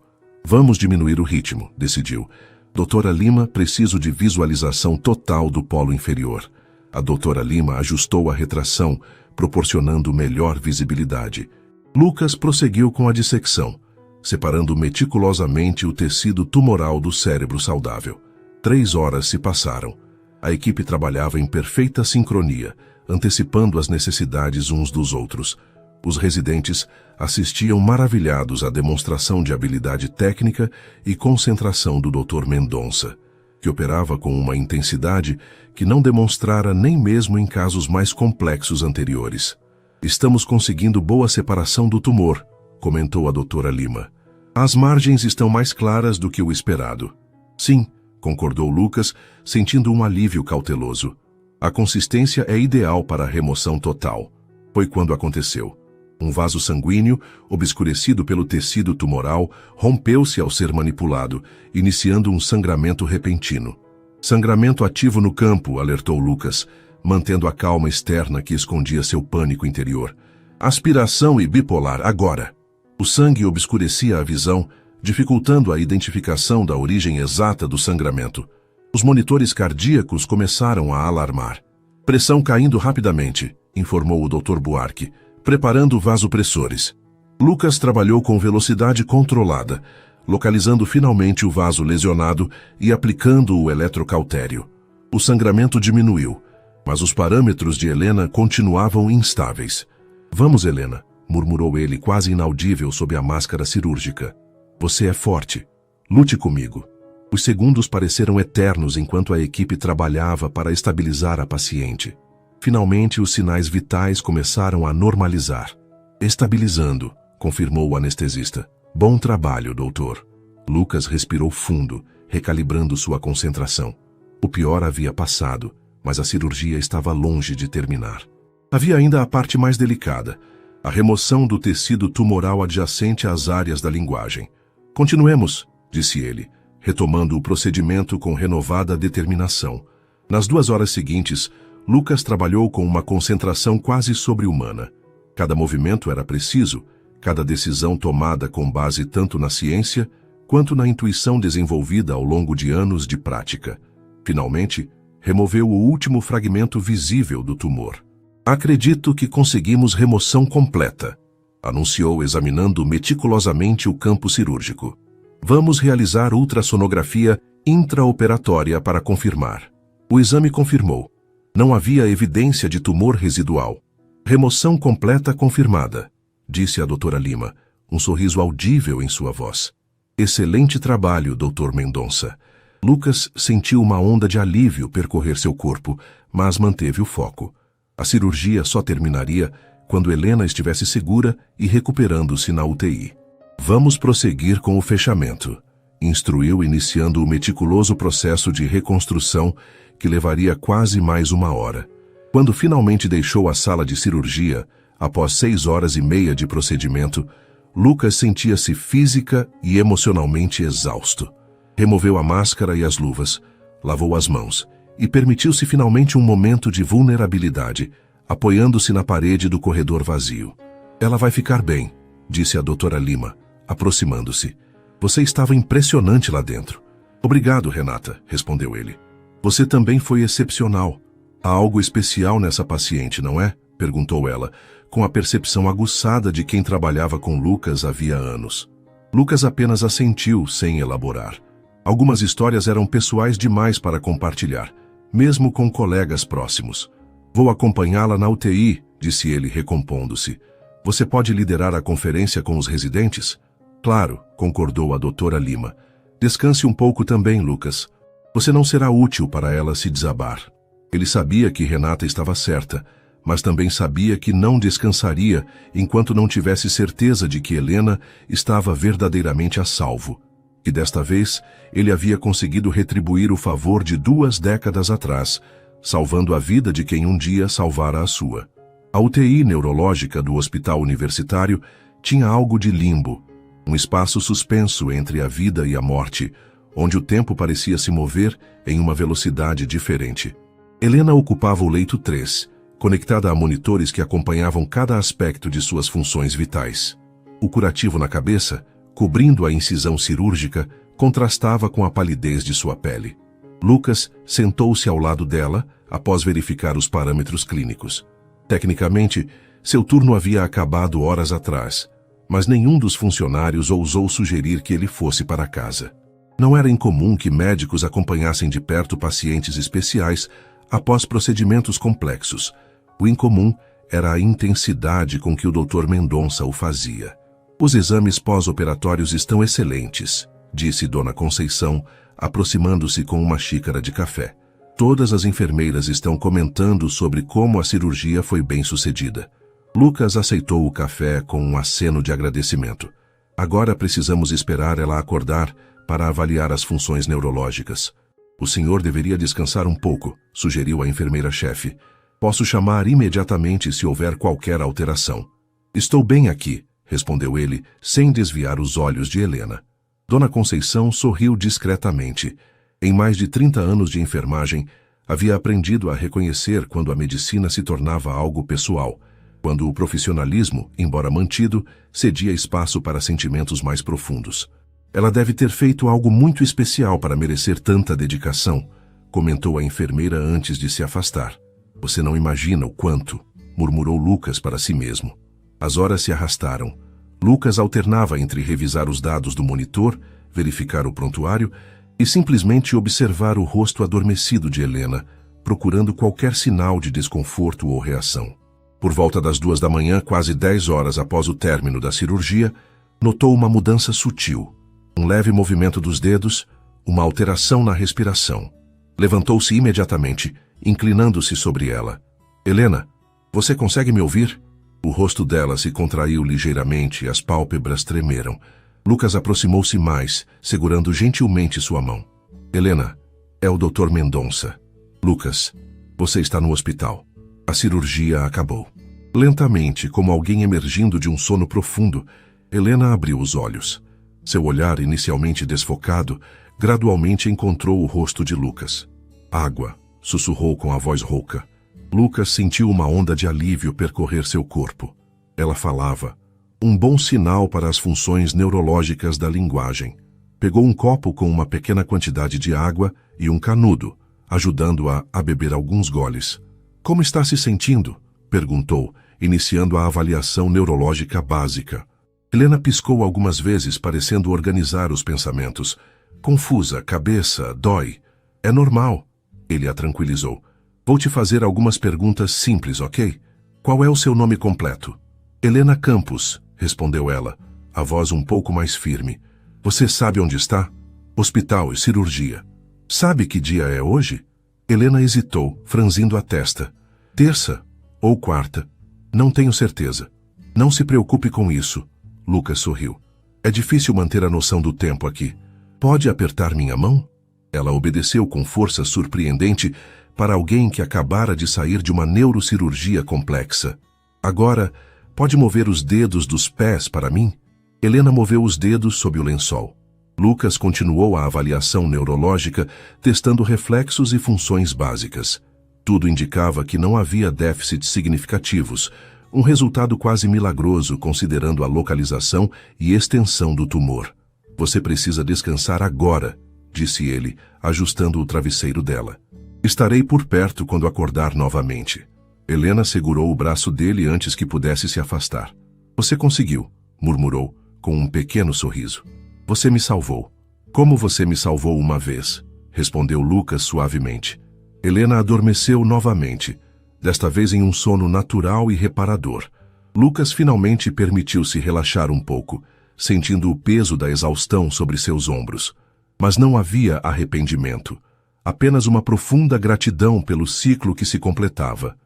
Vamos diminuir o ritmo, decidiu. Doutora Lima, preciso de visualização total do polo inferior. A doutora Lima ajustou a retração, proporcionando melhor visibilidade. Lucas prosseguiu com a dissecção, separando meticulosamente o tecido tumoral do cérebro saudável. 3 horas se passaram. A equipe trabalhava em perfeita sincronia, antecipando as necessidades uns dos outros. Os residentes assistiam maravilhados à demonstração de habilidade técnica e concentração do Dr. Mendonça, que operava com uma intensidade que não demonstrara nem mesmo em casos mais complexos anteriores. Estamos conseguindo boa separação do tumor, comentou a doutora Lima. As margens estão mais claras do que o esperado. Sim, concordou Lucas, sentindo um alívio cauteloso. A consistência é ideal para a remoção total. Foi quando aconteceu. Um vaso sanguíneo, obscurecido pelo tecido tumoral, rompeu-se ao ser manipulado, iniciando um sangramento repentino. Sangramento ativo no campo, alertou Lucas, mantendo a calma externa que escondia seu pânico interior. Aspiração e bipolar, agora. O sangue obscurecia a visão, dificultando a identificação da origem exata do sangramento. Os monitores cardíacos começaram a alarmar. Pressão caindo rapidamente, informou o Dr. Buarque, preparando vasopressores. Lucas trabalhou com velocidade controlada, localizando finalmente o vaso lesionado e aplicando o eletrocautério. O sangramento diminuiu, mas os parâmetros de Helena continuavam instáveis. "Vamos, Helena", murmurou ele quase inaudível sob a máscara cirúrgica. "Você é forte. Lute comigo." Os segundos pareceram eternos enquanto a equipe trabalhava para estabilizar a paciente. Finalmente, os sinais vitais começaram a normalizar. "Estabilizando", confirmou o anestesista. "Bom trabalho, doutor." Lucas respirou fundo, recalibrando sua concentração. O pior havia passado, mas a cirurgia estava longe de terminar. Havia ainda a parte mais delicada, a remoção do tecido tumoral adjacente às áreas da linguagem. "Continuemos", disse ele, retomando o procedimento com renovada determinação. Nas 2 horas seguintes, Lucas trabalhou com uma concentração quase sobre-humana. Cada movimento era preciso, cada decisão tomada com base tanto na ciência quanto na intuição desenvolvida ao longo de anos de prática. Finalmente, removeu o último fragmento visível do tumor. "Acredito que conseguimos remoção completa", anunciou examinando meticulosamente o campo cirúrgico. "Vamos realizar ultrassonografia intraoperatória para confirmar." O exame confirmou. Não havia evidência de tumor residual. "Remoção completa confirmada", disse a doutora Lima, um sorriso audível em sua voz. "Excelente trabalho, Dr. Mendonça." Lucas sentiu uma onda de alívio percorrer seu corpo, mas manteve o foco. A cirurgia só terminaria quando Helena estivesse segura e recuperando-se na UTI. "Vamos prosseguir com o fechamento", instruiu, iniciando o meticuloso processo de reconstrução que levaria quase mais 1 hora. Quando finalmente deixou a sala de cirurgia, após 6 horas e meia de procedimento, Lucas sentia-se física e emocionalmente exausto. Removeu a máscara e as luvas, lavou as mãos e permitiu-se finalmente um momento de vulnerabilidade, apoiando-se na parede do corredor vazio. "Ela vai ficar bem", disse a doutora Lima, aproximando-se. "Você estava impressionante lá dentro." "Obrigado, Renata", respondeu ele. "Você também foi excepcional." "Há algo especial nessa paciente, não é?", perguntou ela, com a percepção aguçada de quem trabalhava com Lucas havia anos. Lucas apenas assentiu, sem elaborar. Algumas histórias eram pessoais demais para compartilhar, mesmo com colegas próximos. "Vou acompanhá-la na UTI", disse ele, recompondo-se. "Você pode liderar a conferência com os residentes?" "Claro", concordou a doutora Lima. "Descanse um pouco também, Lucas. Você não será útil para ela se desabar." Ele sabia que Renata estava certa, mas também sabia que não descansaria enquanto não tivesse certeza de que Helena estava verdadeiramente a salvo. Que desta vez ele havia conseguido retribuir o favor de 2 décadas atrás, salvando a vida de quem um dia salvara a sua. A UTI neurológica do hospital universitário tinha algo de limbo, um espaço suspenso entre a vida e a morte, onde o tempo parecia se mover em uma velocidade diferente. Helena ocupava o leito 3, conectada a monitores que acompanhavam cada aspecto de suas funções vitais. O curativo na cabeça, cobrindo a incisão cirúrgica, contrastava com a palidez de sua pele. Lucas sentou-se ao lado dela após verificar os parâmetros clínicos. Tecnicamente, seu turno havia acabado horas atrás, mas nenhum dos funcionários ousou sugerir que ele fosse para casa. Não era incomum que médicos acompanhassem de perto pacientes especiais após procedimentos complexos. O incomum era a intensidade com que o Dr. Mendonça o fazia. "Os exames pós-operatórios estão excelentes", disse Dona Conceição, aproximando-se com uma xícara de café. "Todas as enfermeiras estão comentando sobre como a cirurgia foi bem-sucedida." Lucas aceitou o café com um aceno de agradecimento. "Agora precisamos esperar ela acordar para avaliar as funções neurológicas." "O senhor deveria descansar um pouco", sugeriu a enfermeira-chefe. "Posso chamar imediatamente se houver qualquer alteração." "Estou bem aqui", respondeu ele, sem desviar os olhos de Helena. Dona Conceição sorriu discretamente. Em mais de 30 anos de enfermagem, havia aprendido a reconhecer quando a medicina se tornava algo pessoal, quando o profissionalismo, embora mantido, cedia espaço para sentimentos mais profundos. "Ela deve ter feito algo muito especial para merecer tanta dedicação", comentou a enfermeira antes de se afastar. "Você não imagina o quanto", murmurou Lucas para si mesmo. As horas se arrastaram. Lucas alternava entre revisar os dados do monitor, verificar o prontuário e simplesmente observar o rosto adormecido de Helena, procurando qualquer sinal de desconforto ou reação. Por volta das 2 da manhã, quase 10 horas após o término da cirurgia, notou uma mudança sutil. Um leve movimento dos dedos, uma alteração na respiração. Levantou-se imediatamente, inclinando-se sobre ela. Helena, você consegue me ouvir? O rosto dela se contraiu ligeiramente e as pálpebras tremeram. Lucas aproximou-se mais, segurando gentilmente sua mão. Helena, é o Dr. Mendonça. Lucas, você está no hospital. A cirurgia acabou. Lentamente, como alguém emergindo de um sono profundo, Helena abriu os olhos. Seu olhar, inicialmente desfocado, gradualmente encontrou o rosto de Lucas. Água, sussurrou com a voz rouca. Lucas sentiu uma onda de alívio percorrer seu corpo. Ela falava, um bom sinal para as funções neurológicas da linguagem. Pegou um copo com uma pequena quantidade de água e um canudo, ajudando-a a beber alguns goles. Como está se sentindo? Perguntou, iniciando a avaliação neurológica básica. Helena piscou algumas vezes, parecendo organizar os pensamentos. Confusa, cabeça, dói. É normal. Ele a tranquilizou. Vou te fazer algumas perguntas simples, ok? Qual é o seu nome completo? Helena Campos, respondeu ela, a voz um pouco mais firme. Você sabe onde está? Hospital e cirurgia. Sabe que dia é hoje? Helena hesitou, franzindo a testa. Terça ou quarta? Não tenho certeza. Não se preocupe com isso. Lucas sorriu. É difícil manter a noção do tempo aqui. Pode apertar minha mão? Ela obedeceu com força surpreendente para alguém que acabara de sair de uma neurocirurgia complexa. Agora, pode mover os dedos dos pés para mim? Helena moveu os dedos sob o lençol. Lucas continuou a avaliação neurológica, testando reflexos e funções básicas. Tudo indicava que não havia déficits significativos, um resultado quase milagroso considerando a localização e extensão do tumor. Você precisa descansar agora, disse ele, ajustando o travesseiro dela. Estarei por perto quando acordar novamente. Helena segurou o braço dele antes que pudesse se afastar. Você conseguiu, murmurou, com um pequeno sorriso. Você me salvou. Como você me salvou uma vez, respondeu Lucas suavemente. Helena adormeceu novamente, desta vez em um sono natural e reparador. Lucas finalmente permitiu-se relaxar um pouco, sentindo o peso da exaustão sobre seus ombros. Mas não havia arrependimento. Apenas uma profunda gratidão pelo ciclo que se completava.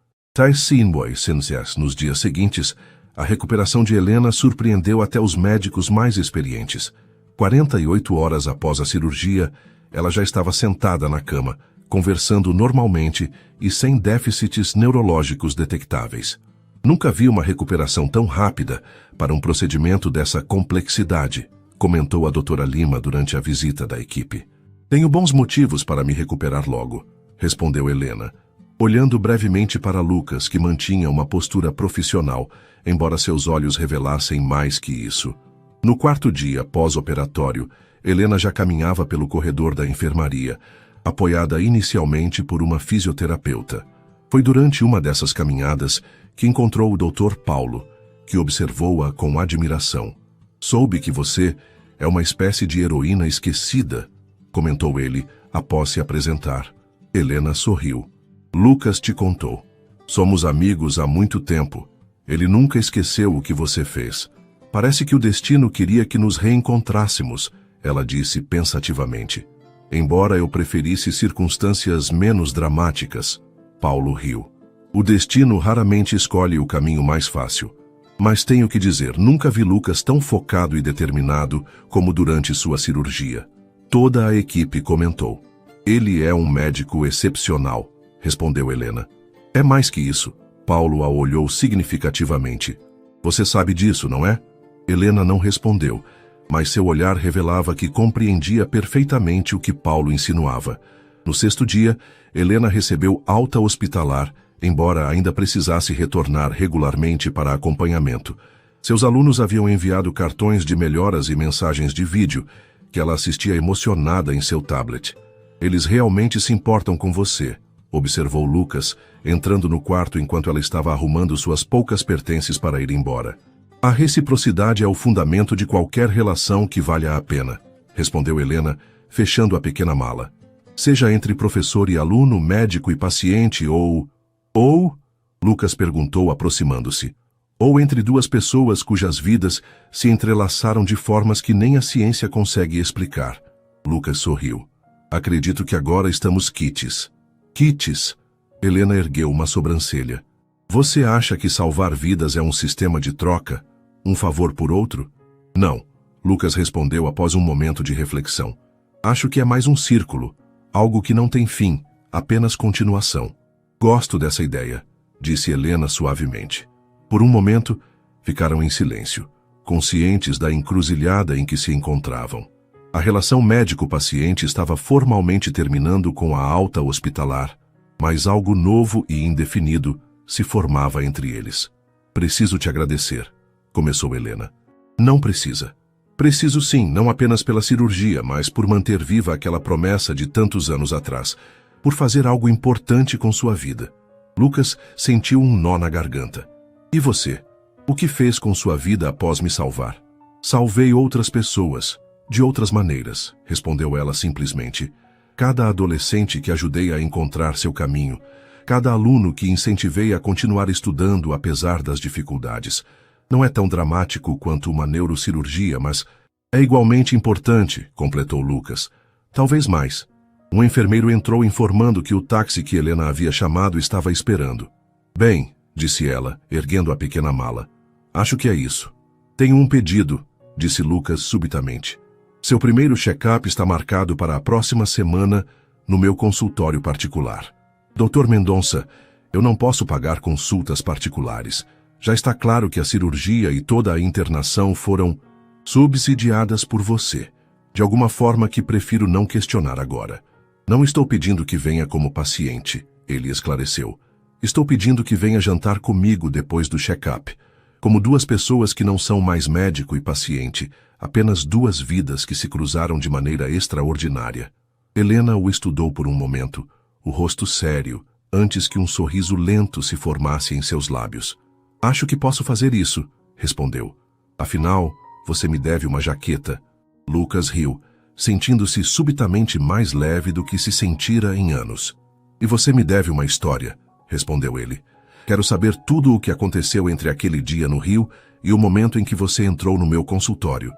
Nos dias seguintes, a recuperação de Helena surpreendeu até os médicos mais experientes. 48 horas após a cirurgia, ela já estava sentada na cama, conversando normalmente e sem déficits neurológicos detectáveis. Nunca vi uma recuperação tão rápida para um procedimento dessa complexidade, comentou a doutora Lima durante a visita da equipe. Tenho bons motivos para me recuperar logo, respondeu Helena, olhando brevemente para Lucas, que mantinha uma postura profissional, embora seus olhos revelassem mais que isso. No quarto dia pós-operatório, Helena já caminhava pelo corredor da enfermaria, apoiada inicialmente por uma fisioterapeuta. Foi durante uma dessas caminhadas que encontrou o Dr. Paulo, que observou-a com admiração. Soube que você é uma espécie de heroína esquecida, comentou ele após se apresentar. Helena sorriu. Lucas te contou. Somos amigos há muito tempo. Ele nunca esqueceu o que você fez. Parece que o destino queria que nos reencontrássemos, ela disse pensativamente. Embora eu preferisse circunstâncias menos dramáticas, Paulo riu. O destino raramente escolhe o caminho mais fácil. Mas tenho que dizer, nunca vi Lucas tão focado e determinado como durante sua cirurgia. Toda a equipe comentou. Ele é um médico excepcional, respondeu Helena. É mais que isso. Paulo a olhou significativamente. Você sabe disso, não é? Helena não respondeu, mas seu olhar revelava que compreendia perfeitamente o que Paulo insinuava. No 6º dia, Helena recebeu alta hospitalar, embora ainda precisasse retornar regularmente para acompanhamento. Seus alunos haviam enviado cartões de melhoras e mensagens de vídeo, que ela assistia emocionada em seu tablet. Eles realmente se importam com você, observou Lucas, entrando no quarto enquanto ela estava arrumando suas poucas pertences para ir embora. A reciprocidade é o fundamento de qualquer relação que valha a pena, respondeu Helena, fechando a pequena mala. Seja entre professor e aluno, médico e paciente ou... Lucas perguntou aproximando-se. Ou entre duas pessoas cujas vidas se entrelaçaram de formas que nem a ciência consegue explicar. Lucas sorriu. Acredito que agora estamos quites. Quites? Helena ergueu uma sobrancelha. Você acha que salvar vidas é um sistema de troca? Um favor por outro? Não, Lucas respondeu após um momento de reflexão. Acho que é mais um círculo, algo que não tem fim, apenas continuação. Gosto dessa ideia, disse Helena suavemente. Por um momento, ficaram em silêncio, conscientes da encruzilhada em que se encontravam. A relação médico-paciente estava formalmente terminando com a alta hospitalar, mas algo novo e indefinido se formava entre eles. Preciso te agradecer, começou Helena. Não precisa. Preciso sim, não apenas pela cirurgia, mas por manter viva aquela promessa de tantos anos atrás, por fazer algo importante com sua vida. Lucas sentiu um nó na garganta. E você? O que fez com sua vida após me salvar? Salvei outras pessoas, de outras maneiras, respondeu ela simplesmente. Cada adolescente que ajudei a encontrar seu caminho, cada aluno que incentivei a continuar estudando apesar das dificuldades. Não é tão dramático quanto uma neurocirurgia, mas é igualmente importante, completou Lucas. Talvez mais. Um enfermeiro entrou informando que o táxi que Helena havia chamado estava esperando. Bem, disse ela, erguendo a pequena mala. Acho que é isso. Tenho um pedido, disse Lucas subitamente. Seu primeiro check-up está marcado para a próxima semana no meu consultório particular. Dr. Mendonça, eu não posso pagar consultas particulares. Já está claro que a cirurgia e toda a internação foram subsidiadas por você, de alguma forma que prefiro não questionar agora. Não estou pedindo que venha como paciente, ele esclareceu. Estou pedindo que venha jantar comigo depois do check-up, como duas pessoas que não são mais médico e paciente, apenas duas vidas que se cruzaram de maneira extraordinária. Helena o estudou por um momento, o rosto sério, antes que um sorriso lento se formasse em seus lábios. Acho que posso fazer isso, respondeu. Afinal, você me deve uma jaqueta. Lucas riu, sentindo-se subitamente mais leve do que se sentira em anos. E você me deve uma história, respondeu ele. Quero saber tudo o que aconteceu entre aquele dia no Rio e o momento em que você entrou no meu consultório.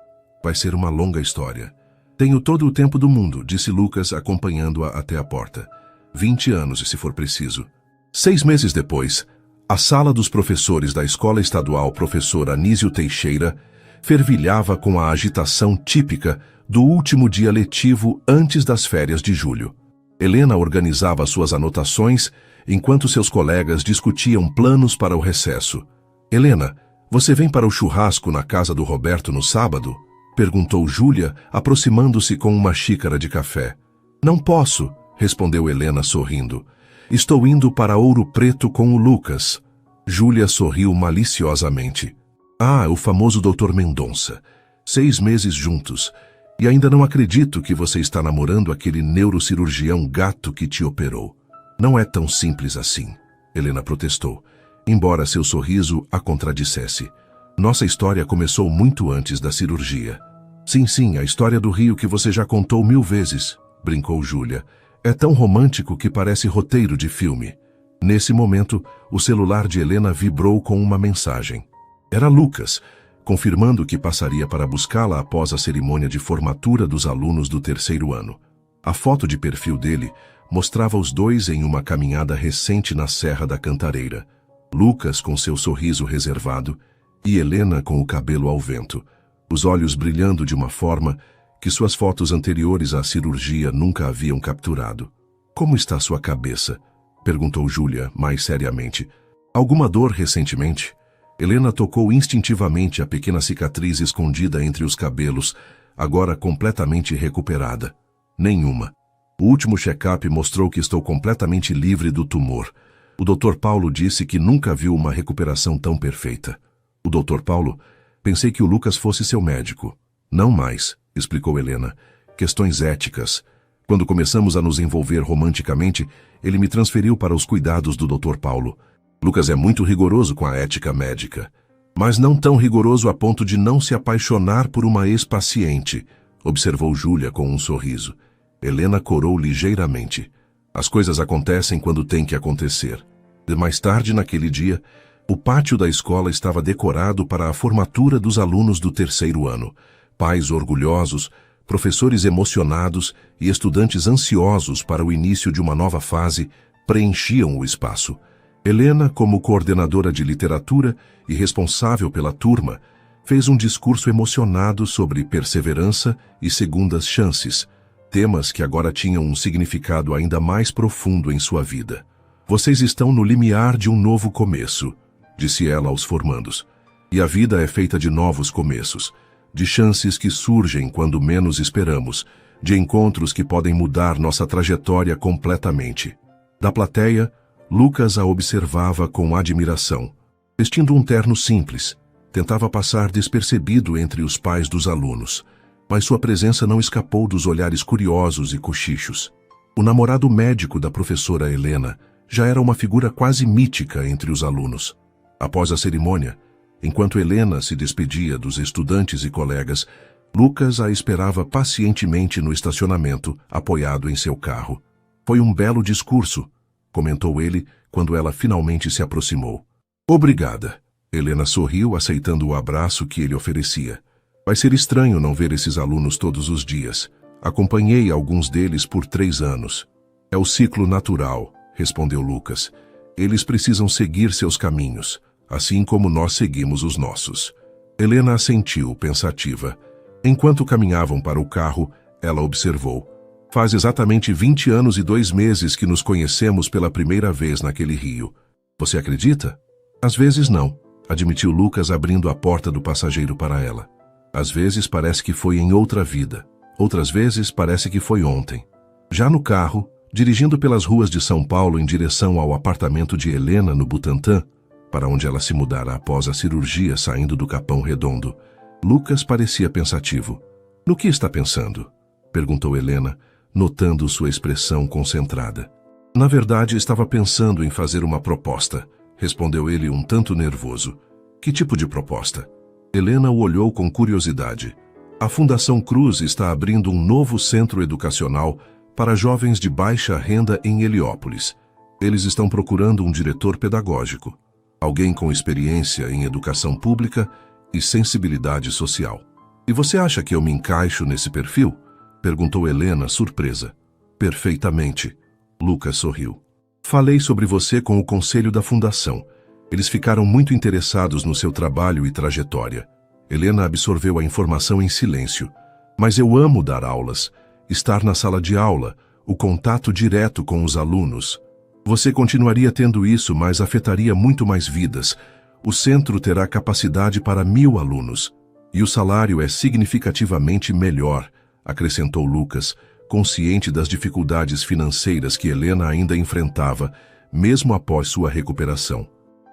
Vai ser uma longa história. Tenho todo o tempo do mundo, disse Lucas, acompanhando-a até a porta. 20 anos, se for preciso. 6 meses depois, a sala dos professores da Escola Estadual Professor Anísio Teixeira fervilhava com a agitação típica do último dia letivo antes das férias de julho. Helena organizava suas anotações enquanto seus colegas discutiam planos para o recesso. Helena, você vem para o churrasco na casa do Roberto no sábado? Perguntou Júlia, aproximando-se com uma xícara de café. Não posso, respondeu Helena sorrindo. Estou indo para Ouro Preto com o Lucas. Júlia sorriu maliciosamente. Ah, o famoso Dr. Mendonça. 6 meses juntos. E ainda não acredito que você está namorando aquele neurocirurgião gato que te operou. Não é tão simples assim, Helena protestou, embora seu sorriso a contradissesse. Nossa história começou muito antes da cirurgia. Sim, a história do Rio que você já contou 1000 vezes, brincou Júlia. É tão romântico que parece roteiro de filme. Nesse momento, o celular de Helena vibrou com uma mensagem. Era Lucas, confirmando que passaria para buscá-la após a cerimônia de formatura dos alunos do 3º ano. A foto de perfil dele mostrava os dois em uma caminhada recente na Serra da Cantareira. Lucas com seu sorriso reservado e Helena com o cabelo ao vento, os olhos brilhando de uma forma que suas fotos anteriores à cirurgia nunca haviam capturado. Como está sua cabeça? Perguntou Júlia, mais seriamente. Alguma dor recentemente? Helena tocou instintivamente a pequena cicatriz escondida entre os cabelos, agora completamente recuperada. Nenhuma. O último check-up mostrou que estou completamente livre do tumor. O Dr. Paulo disse que nunca viu uma recuperação tão perfeita. O Dr. Paulo? Pensei que o Lucas fosse seu médico. Não mais, explicou Helena. Questões éticas. Quando começamos a nos envolver romanticamente, ele me transferiu para os cuidados do Dr. Paulo. Lucas é muito rigoroso com a ética médica, mas não tão rigoroso a ponto de não se apaixonar por uma ex-paciente, observou Júlia com um sorriso. Helena corou ligeiramente. As coisas acontecem quando têm que acontecer. E mais tarde, naquele dia, o pátio da escola estava decorado para a formatura dos alunos do 3º ano. Pais orgulhosos, professores emocionados e estudantes ansiosos para o início de uma nova fase preenchiam o espaço. Helena, como coordenadora de literatura e responsável pela turma, fez um discurso emocionado sobre perseverança e segundas chances, temas que agora tinham um significado ainda mais profundo em sua vida. Vocês estão no limiar de um novo começo, disse ela aos formandos. E a vida é feita de novos começos, de chances que surgem quando menos esperamos, de encontros que podem mudar nossa trajetória completamente. Da plateia, Lucas a observava com admiração. Vestindo um terno simples, tentava passar despercebido entre os pais dos alunos, mas sua presença não escapou dos olhares curiosos e cochichos. O namorado médico da professora Helena já era uma figura quase mítica entre os alunos. Após a cerimônia, enquanto Helena se despedia dos estudantes e colegas, Lucas a esperava pacientemente no estacionamento, apoiado em seu carro. Foi um belo discurso, comentou ele quando ela finalmente se aproximou. Obrigada. Helena sorriu, aceitando o abraço que ele oferecia. Vai ser estranho não ver esses alunos todos os dias. Acompanhei alguns deles por 3 anos. É o ciclo natural, respondeu Lucas. Eles precisam seguir seus caminhos, assim como nós seguimos os nossos. Helena assentiu, pensativa. Enquanto caminhavam para o carro, ela observou. Faz exatamente 20 anos e 2 meses que nos conhecemos pela primeira vez naquele rio. Você acredita? Às vezes não, admitiu Lucas abrindo a porta do passageiro para ela. Às vezes parece que foi em outra vida. Outras vezes parece que foi ontem. Já no carro, dirigindo pelas ruas de São Paulo em direção ao apartamento de Helena no Butantã, para onde ela se mudara após a cirurgia saindo do Capão Redondo, Lucas parecia pensativo. No que está pensando? Perguntou Helena, notando sua expressão concentrada. Na verdade, estava pensando em fazer uma proposta, respondeu ele um tanto nervoso. Que tipo de proposta? Helena o olhou com curiosidade. A Fundação Cruz está abrindo um novo centro educacional para jovens de baixa renda em Heliópolis. Eles estão procurando um diretor pedagógico, alguém com experiência em educação pública e sensibilidade social. E você acha que eu me encaixo nesse perfil? Perguntou Helena, surpresa. Perfeitamente. Lucas sorriu. Falei sobre você com o conselho da fundação. Eles ficaram muito interessados no seu trabalho e trajetória. Helena absorveu a informação em silêncio. Mas eu amo dar aulas, estar na sala de aula, o contato direto com os alunos. Você continuaria tendo isso, mas afetaria muito mais vidas. O centro terá capacidade para 1000 alunos. E o salário é significativamente melhor, acrescentou Lucas, consciente das dificuldades financeiras que Helena ainda enfrentava, mesmo após sua recuperação.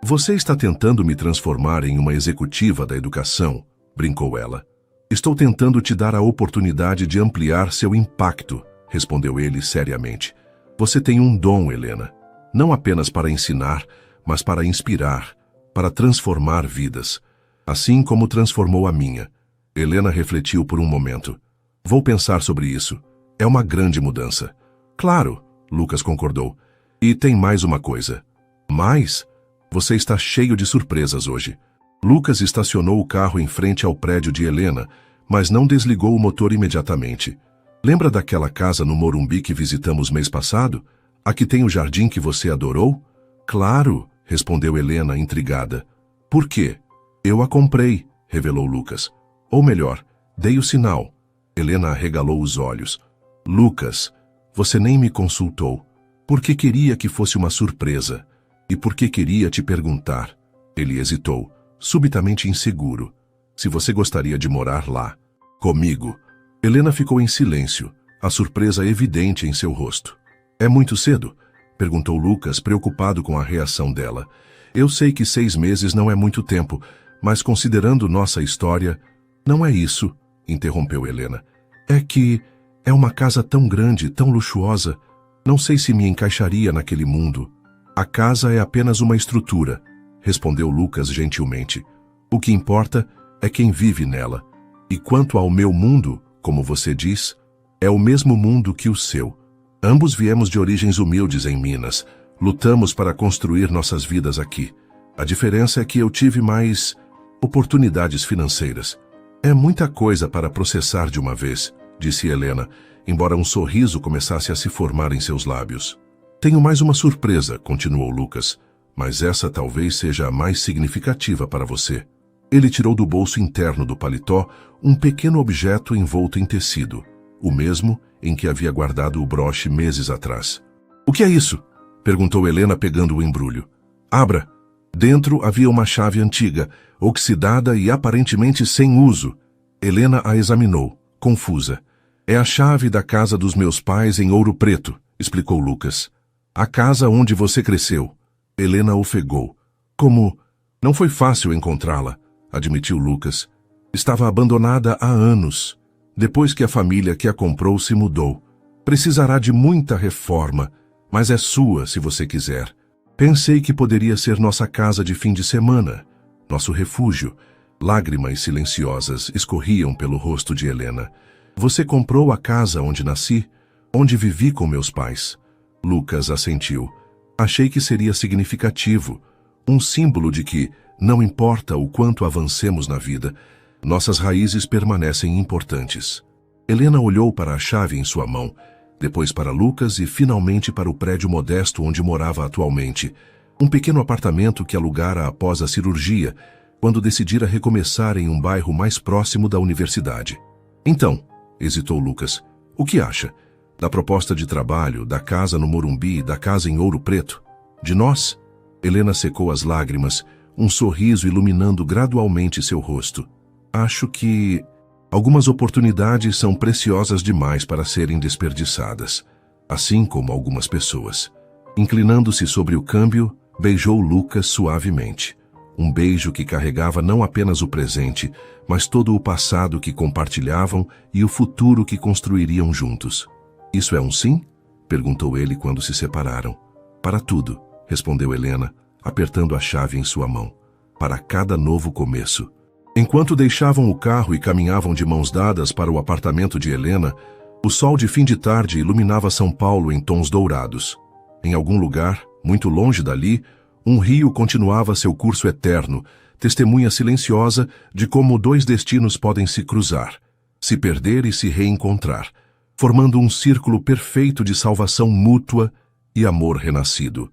Você está tentando me transformar em uma executiva da educação, brincou ela. Estou tentando te dar a oportunidade de ampliar seu impacto, respondeu ele seriamente. Você tem um dom, Helena, não apenas para ensinar, mas para inspirar, para transformar vidas, assim como transformou a minha. Helena refletiu por um momento. Vou pensar sobre isso. É uma grande mudança. Claro, Lucas concordou. E tem mais uma coisa. Mais? Você está cheio de surpresas hoje. Lucas estacionou o carro em frente ao prédio de Helena, mas não desligou o motor imediatamente. Lembra daquela casa no Morumbi que visitamos mês passado? A que tem o jardim que você adorou? Claro, respondeu Helena, intrigada. Por quê? Eu a comprei, revelou Lucas. Ou melhor, dei o sinal. Helena arregalou os olhos. Lucas, você nem me consultou. Porque queria que fosse uma surpresa. E porque queria te perguntar. Ele hesitou, subitamente inseguro. Se você gostaria de morar lá. Comigo. Helena ficou em silêncio, a surpresa evidente em seu rosto. É muito cedo? Perguntou Lucas, preocupado com a reação dela. Eu sei que 6 meses não é muito tempo, mas considerando nossa história... Não é isso, interrompeu Helena. É que É uma casa tão grande, tão luxuosa. Não sei se me encaixaria naquele mundo. A casa é apenas uma estrutura, respondeu Lucas gentilmente. O que importa é quem vive nela. E quanto ao meu mundo, como você diz, é o mesmo mundo que o seu. Ambos viemos de origens humildes em Minas. Lutamos para construir nossas vidas aqui. A diferença é que eu tive mais oportunidades financeiras. É muita coisa para processar de uma vez, disse Helena, embora um sorriso começasse a se formar em seus lábios. Tenho mais uma surpresa, continuou Lucas, mas essa talvez seja a mais significativa para você. Ele tirou do bolso interno do paletó um pequeno objeto envolto em tecido, o mesmo em que havia guardado o broche meses atrás. O que é isso? Perguntou Helena pegando o embrulho. Abra. Dentro havia uma chave antiga, oxidada e aparentemente sem uso. Helena a examinou, confusa. É a chave da casa dos meus pais em Ouro Preto, explicou Lucas. A casa onde você cresceu. Helena ofegou. Como? Não foi fácil encontrá-la, admitiu Lucas. Estava abandonada há anos. Depois que a família que a comprou se mudou. Precisará de muita reforma, mas é sua se você quiser. Pensei que poderia ser nossa casa de fim de semana, nosso refúgio. Lágrimas silenciosas escorriam pelo rosto de Helena. Você comprou a casa onde nasci, onde vivi com meus pais. Lucas assentiu. Achei que seria significativo, um símbolo de que, não importa o quanto avancemos na vida, nossas raízes permanecem importantes. Helena olhou para a chave em sua mão, depois para Lucas e finalmente para o prédio modesto onde morava atualmente, um pequeno apartamento que alugara após a cirurgia, quando decidira recomeçar em um bairro mais próximo da universidade. Então, hesitou Lucas, o que acha? Da proposta de trabalho, da casa no Morumbi e da casa em Ouro Preto? De nós? Helena secou as lágrimas, um sorriso iluminando gradualmente seu rosto. Acho que algumas oportunidades são preciosas demais para serem desperdiçadas, assim como algumas pessoas. Inclinando-se sobre o câmbio, beijou Lucas suavemente. Um beijo que carregava não apenas o presente, mas todo o passado que compartilhavam e o futuro que construiriam juntos. Isso é um sim? Perguntou ele quando se separaram. Para tudo, respondeu Helena, apertando a chave em sua mão. Para cada novo começo. Enquanto deixavam o carro e caminhavam de mãos dadas para o apartamento de Helena, o sol de fim de tarde iluminava São Paulo em tons dourados. Em algum lugar, muito longe dali, um rio continuava seu curso eterno, testemunha silenciosa de como dois destinos podem se cruzar, se perder e se reencontrar, formando um círculo perfeito de salvação mútua e amor renascido.